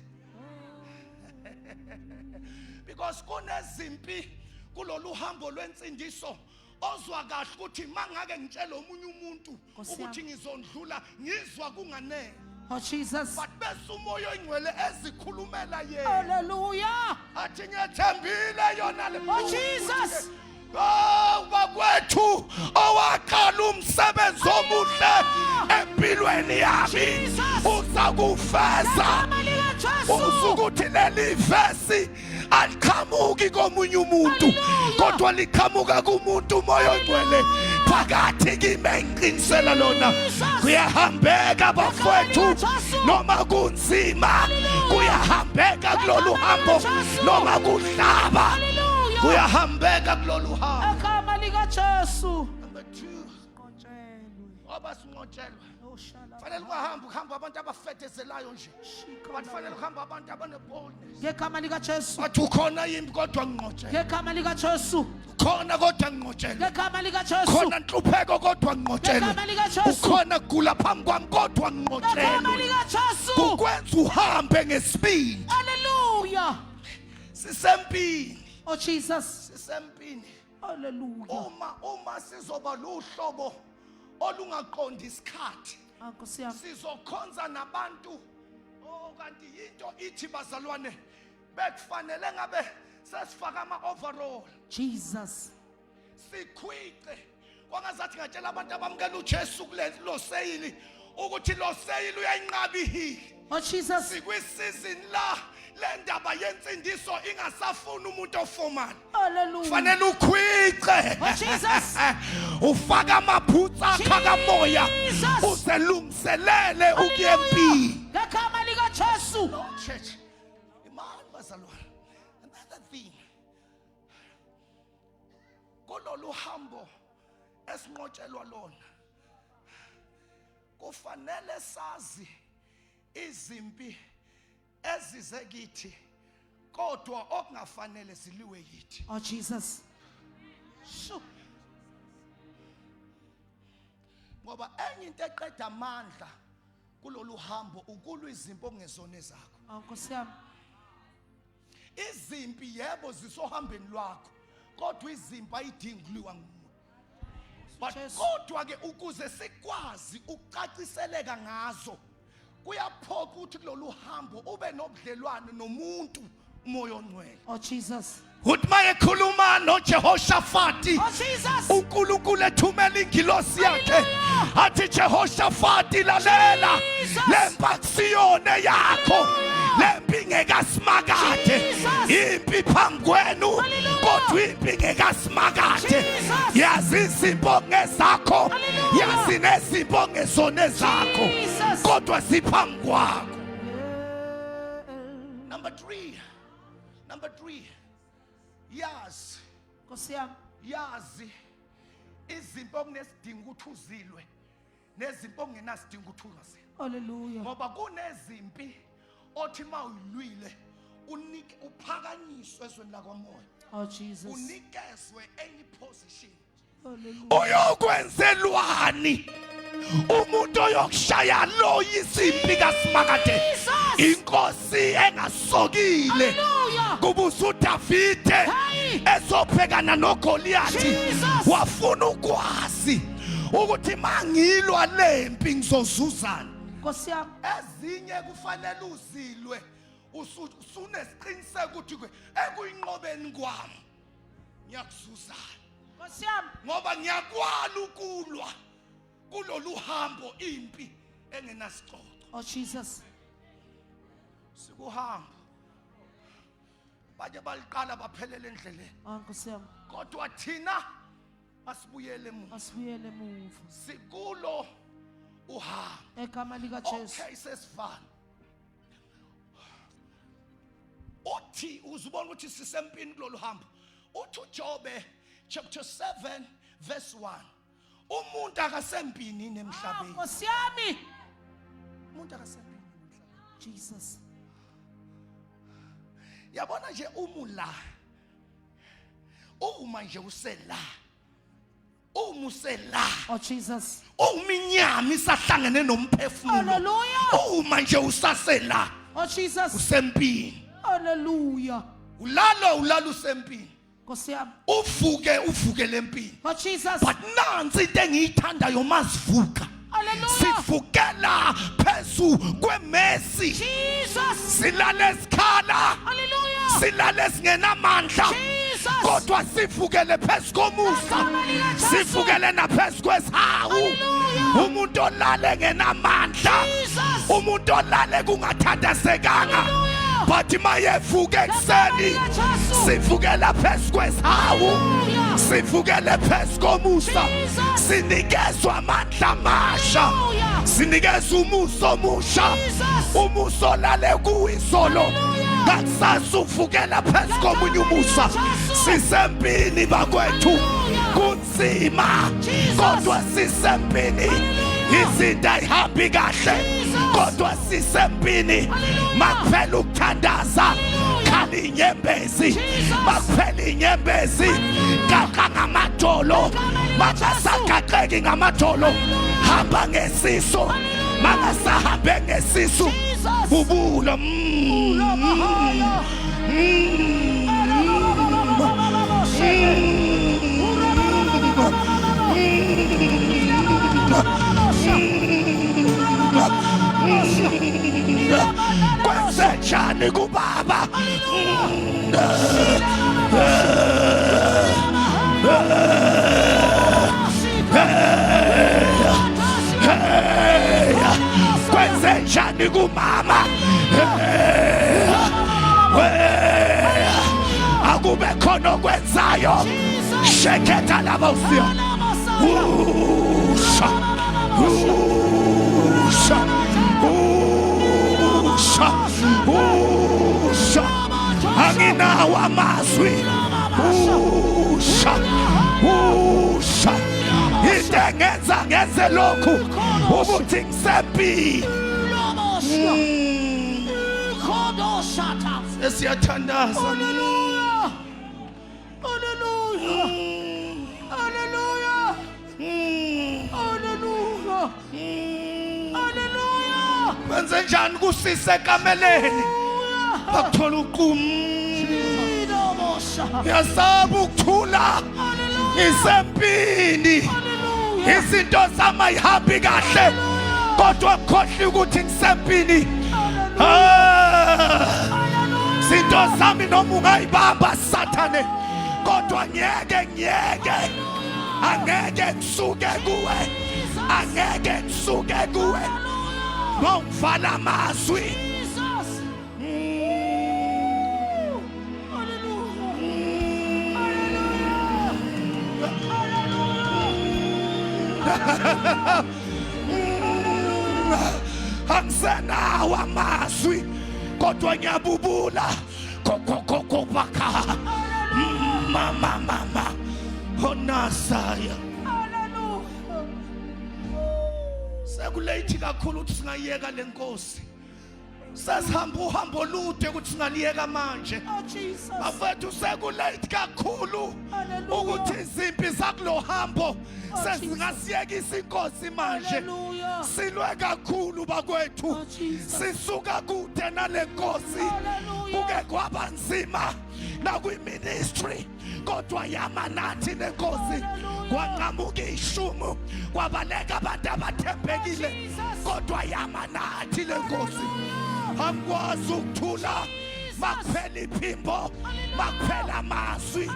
Because kunezimpi kulolu hambo lwensindiso ozwa kahle ukuthi mangake ngitshela omunye umuntu ukuthi ngizondlula ngizwa kunganele. Oh Jesus. But bese umoya ongcwele ezikhulumela yena Hallelujah. athi ngiyethembile yona le. Oh Jesus. Oh bakwethu owaqala umsebenzi omuhle empilweni yami uzakufeza. Egama lika Jesu. Usukuthi leli vesi aliqhamuki komunye umuntu kodwa liqhamuka kumuntu umoya ongcwele phakathi kimi ngiqinisela lona kuyahambeka bafowethu noma kunzima kuyahambeka kulolu hambo noma kudlaba kuyahambeka kulolu hambo. Egama lika Jesu. Number 2 Nqotshelwe. abasinqotshelwa Oh shala. fanele kuhamba abantu abafethezelayo nje but fanele kuhamba abantu abaneboldness. Ngegama lika Jesu. Bathi ukhona yimbi kodwa nginqotshelwe. Ngegama lika Jesu. Khona kodwa nginqotshelwe. Ngegama lika Jesu. Khona nhlupheko kodwa nginqotshelwe. Ngegama lika Jesu. Ukhona kugula phambi kwami kodwa Egama nginqotshelwe. lika Jesu. Kukwenza uhambe ngesibindi. Hallelujah. Sisempini. Oh Jesus. Sisempini. Hallelujah. Uma sizoba luhlobo olungaqondi isikhathi Nkosi yami. sizokhonza nabantu kanti into ithi bazalwane bekufanele ngabe sesifaka ama-overall Jesus. sikhwice kwangazathi ngatshela abantu abamukela uJesu kulelo seyili ukuthi lo seyili uyayinqaba ihili. Oh Jesus. Sikwisizini la le ndaba yensindiso ingasafuna umuntu ofomana. Hallelujah. Fanele ukhwice. Oh Jesus. Ufaka amaphutsa akha kamoya Jesus. uselungiselele ukuya empini. ngegama likaJesu. Lord church, imani bazalwane. Another thing. Kulolu hambo esinqotshelwa lona. Kufanele sazi izimpi ezize kithi kodwa okungafanele ziliwe yithi. Oh Jesus. Sho. Ngoba enye into eqeda amandla kulolu hambo ukulwa izimpi okungezona zakho. Oh Nkosi yami. Izimpi yebo zisohambeni lwakho kodwa izimpi ayidingi ukuliwa nguwe. But kodwa ke ukuze sikwazi ukucaciseleka ngazo kuyaphoqa ukuthi kulolu hambo ube nobudlelwane nomuntu umoya ongcwele. Oh Jesus. Uthi mayekhuluma noJehoshafati Oh Jesus. uNkulunkulu ethumela ingilosi yakhe athi Jehoshafati lalela lempi akusiyona yakho lempi ngekasimakade impi phambi kwenu kodwa impi ngekasimakade yazi izimpo ngezakho yazi nezimpo ngezona zakho kodwa siphambi kwakho. Number 3 yazi Nkosi yami. yazi izimpo okunesidingo ukuthi uzilwe nezimpo okungenasidingo ukuthi ungazilwe. Hallelujah. Ngoba kunezimpi othi mawulwile unike uphakanyiswe ezweni lakwamoya Oh Jesus. unikezwe any position. Hallelujah. Oyokwenzelwani umuntu oyokushaya lo isimpi kaSimakade inkosi engasokile Hallelujah. kubusa uDavide ezophekana noGoliathi wafuna ukwazi ukuthi mangilwa lempi ngizozuzana. Nkosi yami. Ezinye kufanele uzilwe usunesiqiniseko ukuthi ekuyinqobeni kwami ngiyakuzuzana. Nkosi yami. Ngoba ngiyakwala ukulwa kulolu hambo impi engenasicoco. Oh Jesus. Sikuhamba baje baliqala baphelele endleleni Oh Nkosi yami. kodwa thina asibuyele emuva Asibuyele emuva. sikulo uhambo. Egama likaJesu. Okay sesivana uthi uzubona ukuthi sisempini kulolu hambo. Uthi uJobe chapter 7 verse 1 umuntu akasempini nemhlabeni. Nkosi yami. Umuntu akasempini nemhlabeni. Jesus. Yabona nje umula uma nje usela umusela Oh Jesus. uminyama isahlangene nomphefumulo Hallelujah. uma nje usasela Oh Jesus. usempini Hallelujah. ulala usempini Nkosi yami. uvuke lempini. Oh Jesus. But nansi into engiyithandayo masivuka Hallelujah. sivukela phezu kwemesi Jesus. silale esikhala Hallelujah. silale singenamandla Jesus. kodwa sivukele phezu komusa Hallelujah. sivukele naphezu kwesihawu. Hallelujah. Umuntu olale ngenamandla Jesus. umuntu olale kungathandasekanga Hallelujah. but mayevuka ekseni Hallelujah. sivukela phezu kwesihawu Hallelujah. sivukele phezu komusa Jesus. sinikezwa amandla amasha Hallelujah. sinikezwa umuso omusha Jesus. umuso olale kuwisolo Hallelujah. ngakusasa uvukela phezu komunye umusa sisempini bakwethu Hallelujah. kunzima Jesus. kodwa sisempini izinto ayihambi kahle Jesus. kodwa sisempini Hallelujah. makuphela ukuthandaza khala inyembezi Jesus. makuphela inyembezi gaqa ngamadolo makasagaxeki ngamadolo hamba ngesiso makasahambe ngesisu Jesus. ubulo kwenzenjani kubaba kwenzenjani kumama akube khona okwenzayo shekhetha laba usiya usha usha wamazwi usha usha intengenza ngenze lokhu ubuthi ngisempini siyathandaza Hallelujah. Hallelujah. Hallelujah. Hallelujah. Hallelujah. benze njani kusise kameleni bakuthola uqumu ngiyasaba ukuthula ngisempini izinto zami ayihambi kahle kodwa ngikhohlwe ukuthi ngisempini izinto zami noma ungayibamba sathane kodwa ngiyeke angeke ngisuke kuwe angeke ngisuke kuwe nongivala amazwi angisenawo amazwi kodwa ngiyabubula kokokokobaka mama onasaya sekuleyithi kakhulu ukuthi singayiyeka le nkosi sesihamba uhambo olude ukuthi singaliyeka manje bafethu sekuleyithi kakhulu ukuthi izimpi zakulo hambo sesingasiyekisa inkosi manje silwe kakhulu bakwethu sisuka kude nale nkosi kuke kwaba nzima nakwi-ministry kodwa yama nathi nenkosi kwanqamuka ishumu kwabaleka abantu abathembekile kodwa yama nathi le nkosi angikwazi ukuthula makuphela iphimbo makuphela amazwi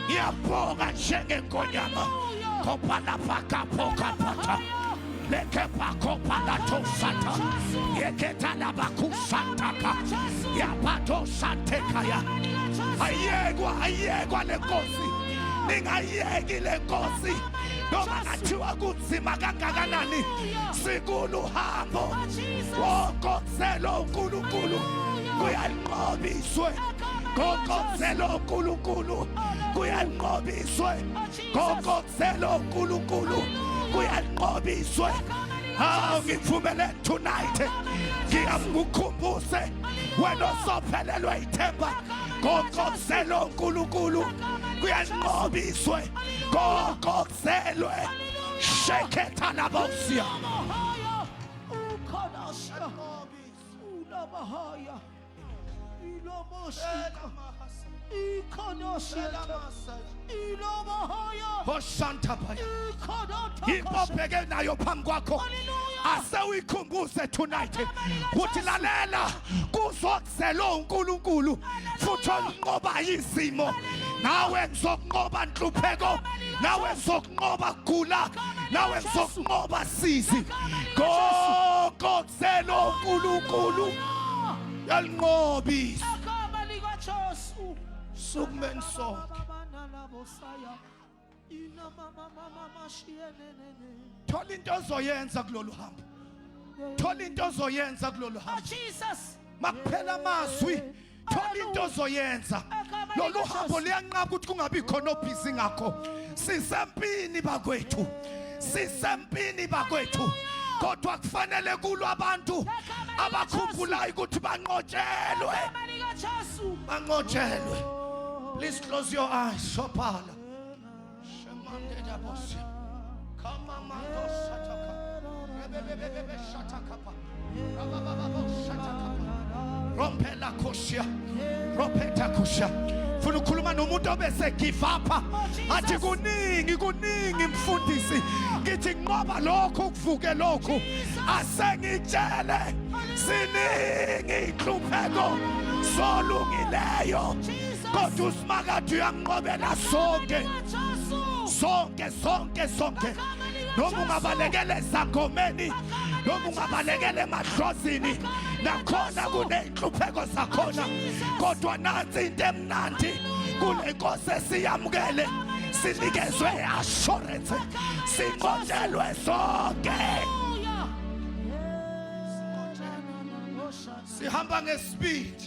ngiyabonga njengenkonyama kopalapakapokapata lekepakopalathosata yeketalabakusataka yapatoshatekaya ayekwa le nkosi ningayeki le nkosi noma ngathiwa kunzima kangakanani sikulu hambo ngokozelo uNkulunkulu kuyanqobiswe ngokozelo uNkulunkulu kuyanqobiswe ngokozelo uNkulunkulu kuyanqobiswe ngivumele tonight ngiyamukhumbuse wena osophelelwe ithemba ngokozelo uNkulunkulu kuyanqobiswe ngokozelwe sheketha nabosia ipopeke nayo phambi kwakho ase uyikhumbuse tonight ukuthi lalela kuzokuzela uNkulunkulu futhi onqoba izimo nawe ngizokunqoba inhlupheko nawe ngizokunqoba kugula nawe ngizokunqoba sizi ngokuzela uNkulunkulu yalinqobisa sukumeni sonke thola into ozoyenza kulolu hambo thola into ozoyenza kulolu hambo makuphela amazwi thola into ozoyenza lolu hambo liyanqaba ukuthi kungabi khona obhizi ngakho sisempini bakwethu kodwa kufanele kulwa abantu abakhumbulayo ukuthi banqotshelwe please close your eyes sophala shemande dabos kama mando sataka bebebebebe shatakapa rabababo shatakapa rompela koshia ropeta koshia funa ukukhuluma nomuntu obese give up athi kuningi mfundisi ngithi ngoba lokho kuvuke lokho asengitshele siningi inhlupheko solungileyo kodwa usimakade uyanqobela sonke noma ungabalekele ezangomeni noma ungabalekele emadlozini nakhona kuney'nhlupheko zakhona kodwa nansi into emnandi kule nkosi esiyamukele sinikezwe assurance sinqotshelwe sonke sihamba ngespeed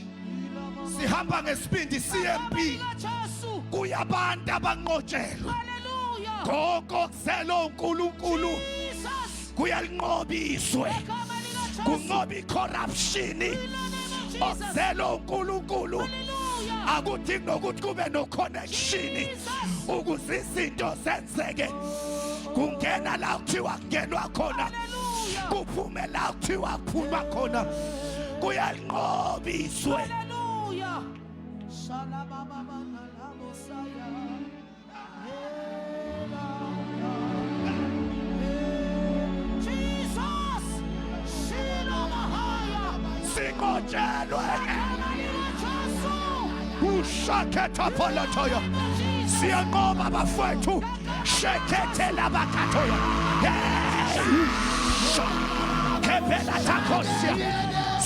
sihamba ngesibindi CMP likaJesu. kuyabantu abanqotshelwe Hallelujah. konke kuselo uNkulunkulu Jesus. kuyalinqobiswe Igama likaJesu. kunqoba icorruption In the name of Jesus. okuselo uNkulunkulu Hallelujah. akudingi nokuthi kube no connection ukuze izinto zenzeke kungena la kuthiwa kungenwa khona Hallelujah. kuphume la kuthiwa kuphuma khona kuyalinqobiswe. Hallelujah. Jesus. Shilomahaya. Singotshelwe Igama likaJesu. ushaketha phalatoyo siyanqoba bafowethu shekethe labakathoyo kebela takhosia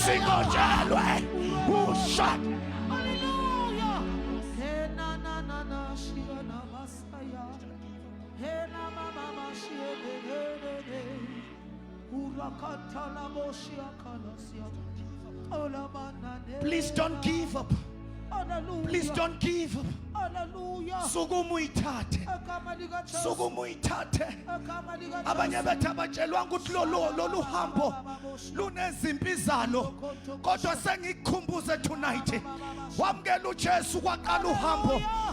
singotshelwe ushak Hallelujah. please don't give up, please don't give up. Hallelujah. Sukuma uyithathe, Igama likaJesu. sukuma uyithathe. Igama likaJesu. Abanye bethu abatshelwa ukuthi lolu hambo lunezimpi zalo, kodwa sengikukhumbuze tonight wamukela uJesu kwaqala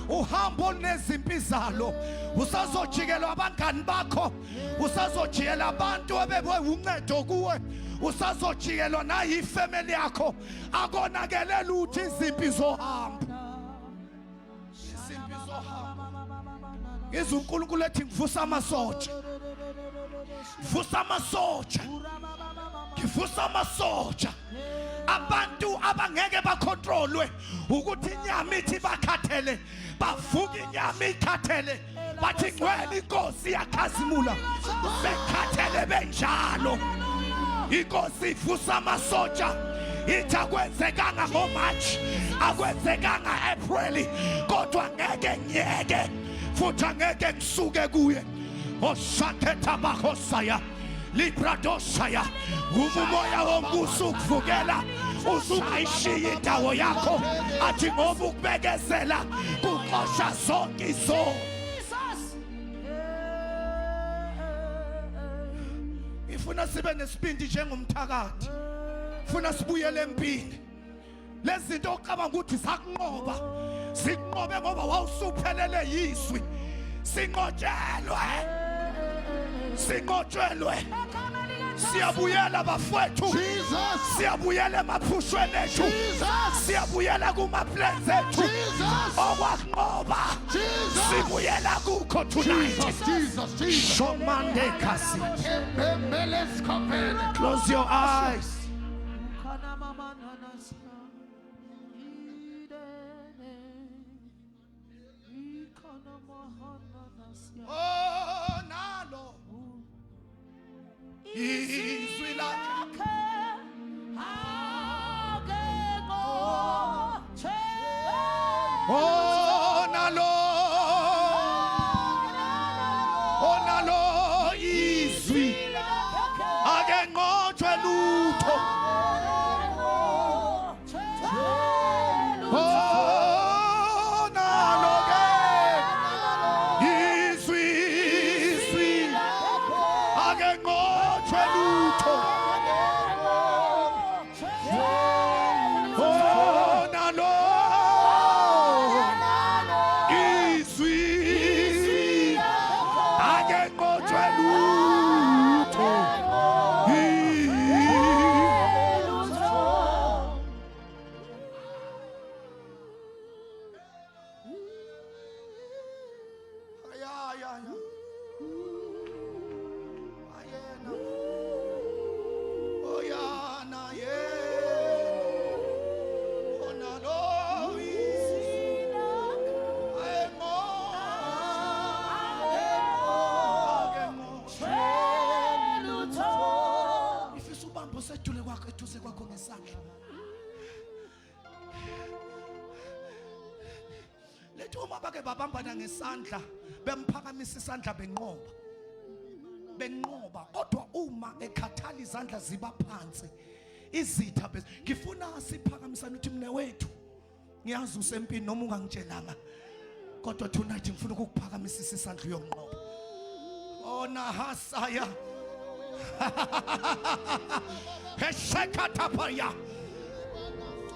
uhambo lunezimpi zalo. Usazojikelwa abangani bakho, usazojikela abantu abewe uncedo kuwe, usazojikelwa nayi family yakho akonakele lutho izimpi zohambo. Izimpi zohambo ngizwe uNkulunkulu ethi ngivusa amasotsha, vusa amasotsha, ngivusa amasotsha, abantu abangeke bakontrolwe ukuthi inyama ithi bakhathele, bavuka inyama ikhathele, bathi ngwele inkosi yakhazimula bekhathele benjalo. Inkosi ivusa amasotsha ithi akwenzekanga ngoMarch, akwenzekanga April, kodwa ngeke ngiyeke futhi angeke ngisuke kuye. Oshaketha bakhosaya libradosaya umoya wombuso ukuvukela usungayishiya indawo yakho, athi ngoba ukubekezela kuqosha zonke izono. Jesus. Ngifuna sibe nesibindi njengomthakathi, ngifuna sibuyele empini. Lezi zinto ocabanga ukuthi zakunqoba sinqobe ngoba wawusuphelele yizwi. Sinqotshelwe, sinqotshelwe. Igama likaJesu. Siyabuyela bafowethu, Jesus. siyabuyela emaphushweni ethu, Jesus. siyabuyela kuma-plans ethu Jesus. okwakunqoba, Jesus. sibuyela kukho tonight. Jesus. Shomande kasi. Ebemeles kopene. Close your eyes. Oh nalo izwi lakhe oh nalo izwi ake nqotshwe lutho oh nalo ke izwi ake nqotshwe lutho oh nalo izwi ake nqotshwe lutho usedule kwakho eduze kwakho ngesandla. Lethi uma bake babambana ngesandla bemphakamisa isandla benqoba, kodwa uma ekhathala izandla ziba phansi izitha ngifuna siphakamisana uthi mne wethu ngiyazi usempini noma ungangitshelanga kodwa tonight ngifuna ukukuphakamisisa isandla uyonqoba ona hasaya heshekatapaya.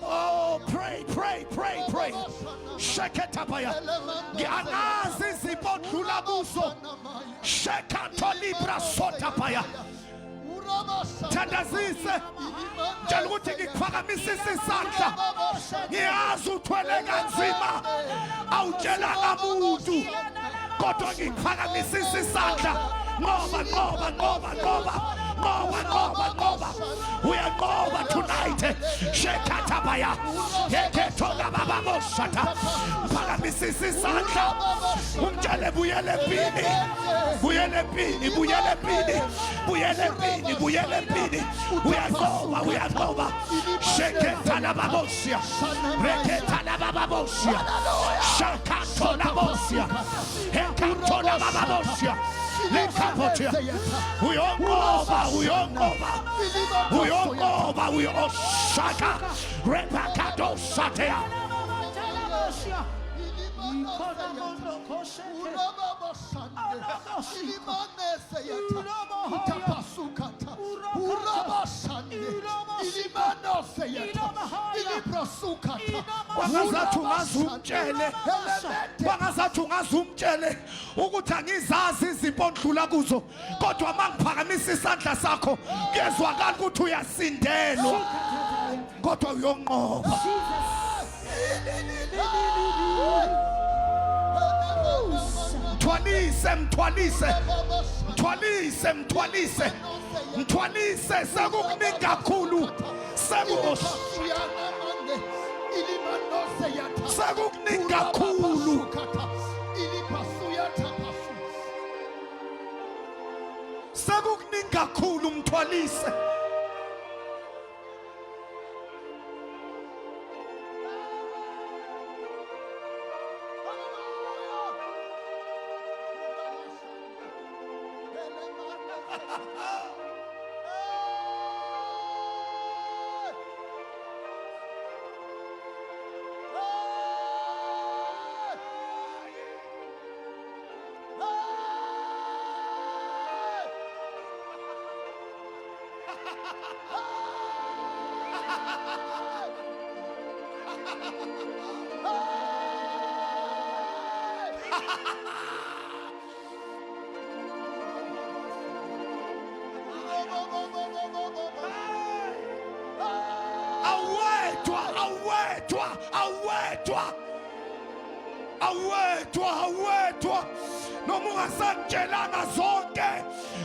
Oh, pray. Shekatapaya. Ngiangazi izipho odlula kuzo. Shekatolibra sotapaya. Thandazise tshela ukuthi ngikuphakamisisa isandla. Ngiyazi uthwele kanzima awutshelanga muntu kodwa ngikuphakamisisa isandla. Ngoba uyanqoba tonight. Shekatabaya yekethola baba boshata phakamisisa isandla umtshele buyele pini uyanqoba sheketana babosia reketana babosia shakatola bosia hekatola babosia lekapotia uyonqoba uyoshaka repakado satea. Wangazathi ungazumtshele ukuthi angizazi izipho ondlula kuzo kodwa mangiphakamisa isandla sakho kuyezwakala ukuthi uyasindelwa kodwa uyonqoba. Mthwalise sekukuningi kakhulu sekukuningi kakhulu. Sekukuningi kakhulu mthwalise. Awetwa noma ungasantshelanga zonke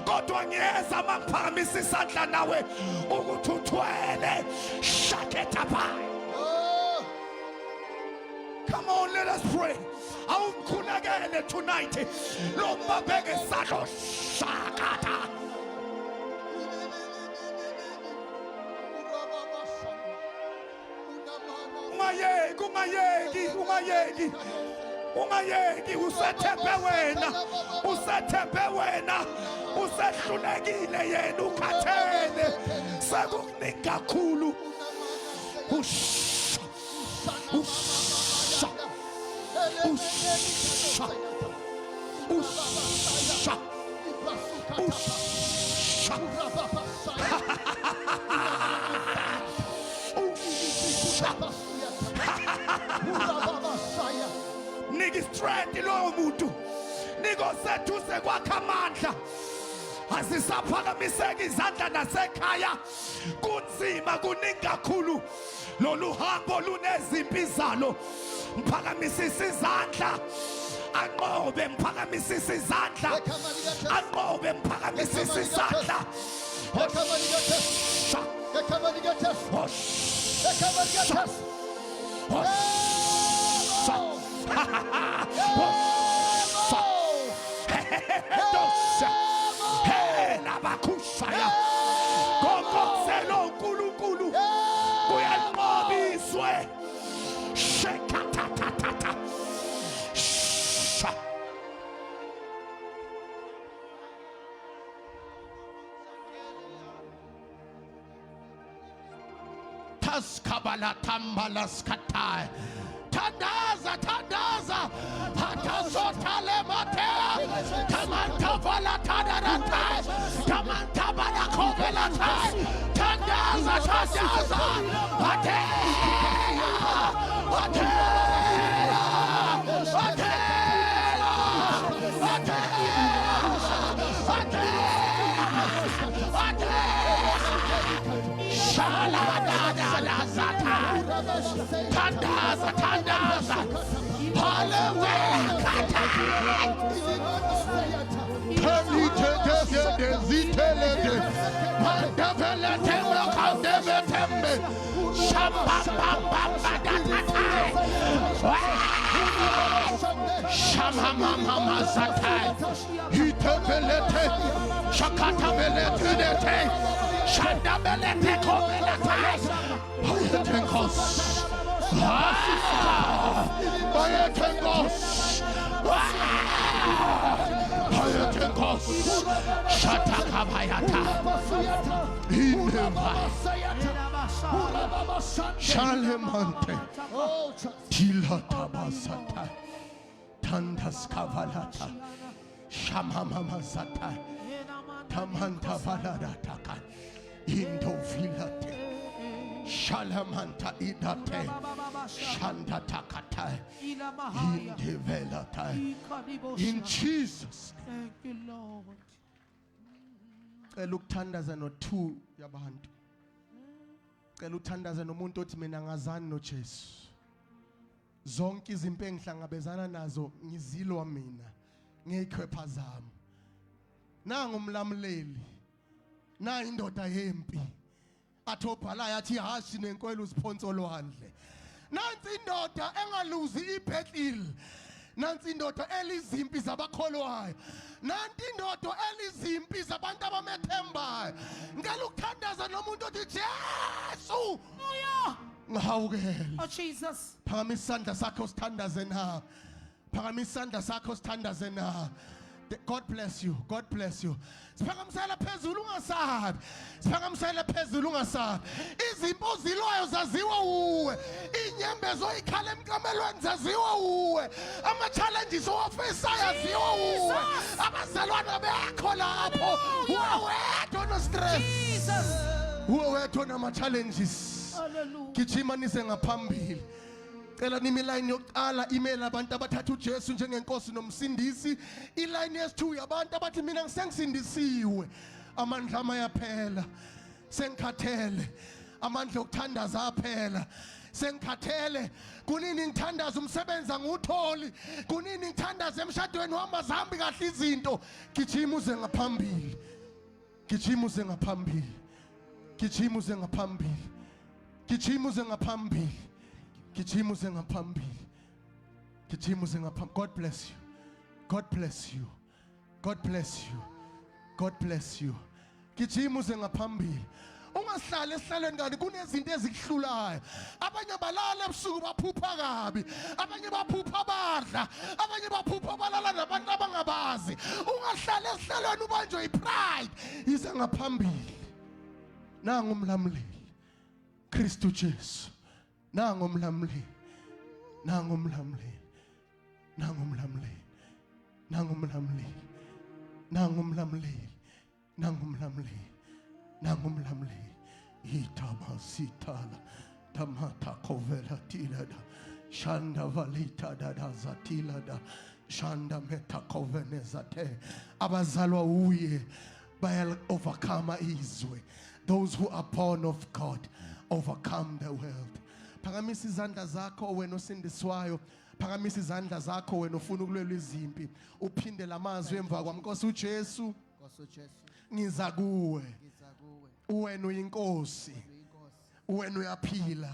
kodwa ngiyeza mangiphakamisa isandla nawe ukuthi uthwele shaketapa. Come on, let us pray. Awukhulekele tonight lo mbabeke isandla shakata. Ungayeki usethembe wena usehlulekile yena ukhathele sekukuningi kakhulu. Niki strength loyo muntu nikosethuze kwakha amandla asisaphakamiseka izandla nasekhaya kunzima kuningi kakhulu lolu hambo lunezimpi zalo. Mphakamisisa izandla anqobe mphakamisisa izandla anqobe mphakamisisa izandla. Nabakushaya kokokselo uNkulunkulu kuyanqobiswe shekatatata taskabala tambala skatai Tandaza, tandaza. Hatasotale matea. Tamanta valatanarata. Tamanta balakovelata. Tandaza, tandaza. Hatea. Tandaza, tandaza. Hallelujah. Shalemante Tilata Basata Tandas Kavalata Shamama Sata Tamanta Valadata Indo Vilate Shalamanta Idate Shanda Takata Indevelata in Jesus. Thank you, Lord. Elukuthandaza no2 yabantu. Cela uthandaze nomuntu othi mina ngazani noJesu. Zonke izimpi engihlangabezana nazo ngizilwa mina ngezikhwepha zami. Nanga umlamleli. Na indoda yempi. Athobhala yathi hashi nenkwelo usiphonso lwandle. Nansi indoda engaluzi iBethel. Nansi indoda elizimpi zabakholwayo. Nanti indoda elizimpi zabantu abamethembayo. Ngicela ukuthandaza nomuntu othi Jesu. Ngihawukela. Oh Jesus. Phakamisa isandla sakho sithandaze na. Phakamisa isandla sakho sithandaze na. God bless you. God bless you. Siphakamisela phezulu ungasabi. Siphakamisela phezulu ungasabi. Izimpo zilwayo zaziwa uwe. Inyembezo ikhala emkamelweni zaziwa uwe. Ama challenges owafisa yaziwa uwe. Abazalwana bakho lapho. Uwedwa no stress. Jesus. Uwedwa nama challenges. Hallelujah. Gijimanise ngaphambili. Cela nimi line yokuqala email abantu abathatha uJesu njengenkosi nomsindisi. Iline yesi2 yabantu abathi mina ngisengisindisiwe. Amandla amayaphela. Sengikhathele. Amandla okuthandaza aphela. Sengikhathele. Kunini ngithandaza umsebenzi angutholi. Kunini ngithandaza emshadweni wami azihambi kahle izinto. Gijima uze ngaphambili. Gijima uze ngaphambili. Gijima uze ngaphambili. Gijima uze ngaphambili. Kichimuze ngaphambili. Kichimuze ngaphambili. God bless you. God bless you. God bless you. God bless you. Kichimuze ngaphambili. Ungahlala esihlalweni kanti kunezinto ezikuhlulayo. Abanye balala ebusuku baphupha kabi. Abanye baphupha badla. Abanye baphupha balala nabantu abangabazi. Ungahlala esihlalweni ubanjwe ipride. Ize ngaphambili. Nangu umlamleli. Kristu Jesu. Nangu umlamleli. Nangu umlamleli. Nangu umlamleli. Nangu umlamleli. Nangu umlamleli. Nangu umlamleli. Nangu umlamleli. Itamasitala. Tamata kovela tilada. Shanda valita dada zatilada. Shanda meta kovenezate. Abazalwa uye. Bayal overcome izwe. Those who are born of God overcome the world. Phakamisa izandla zakho wena osindiswayo. Phakamisa izandla zakho wena ofuna ukulwela izimpi. Uphinde lamazwi emva kwami Nkosi uJesu. Ngiza kuwe. Wena uyinkosi. Wena uyaphila.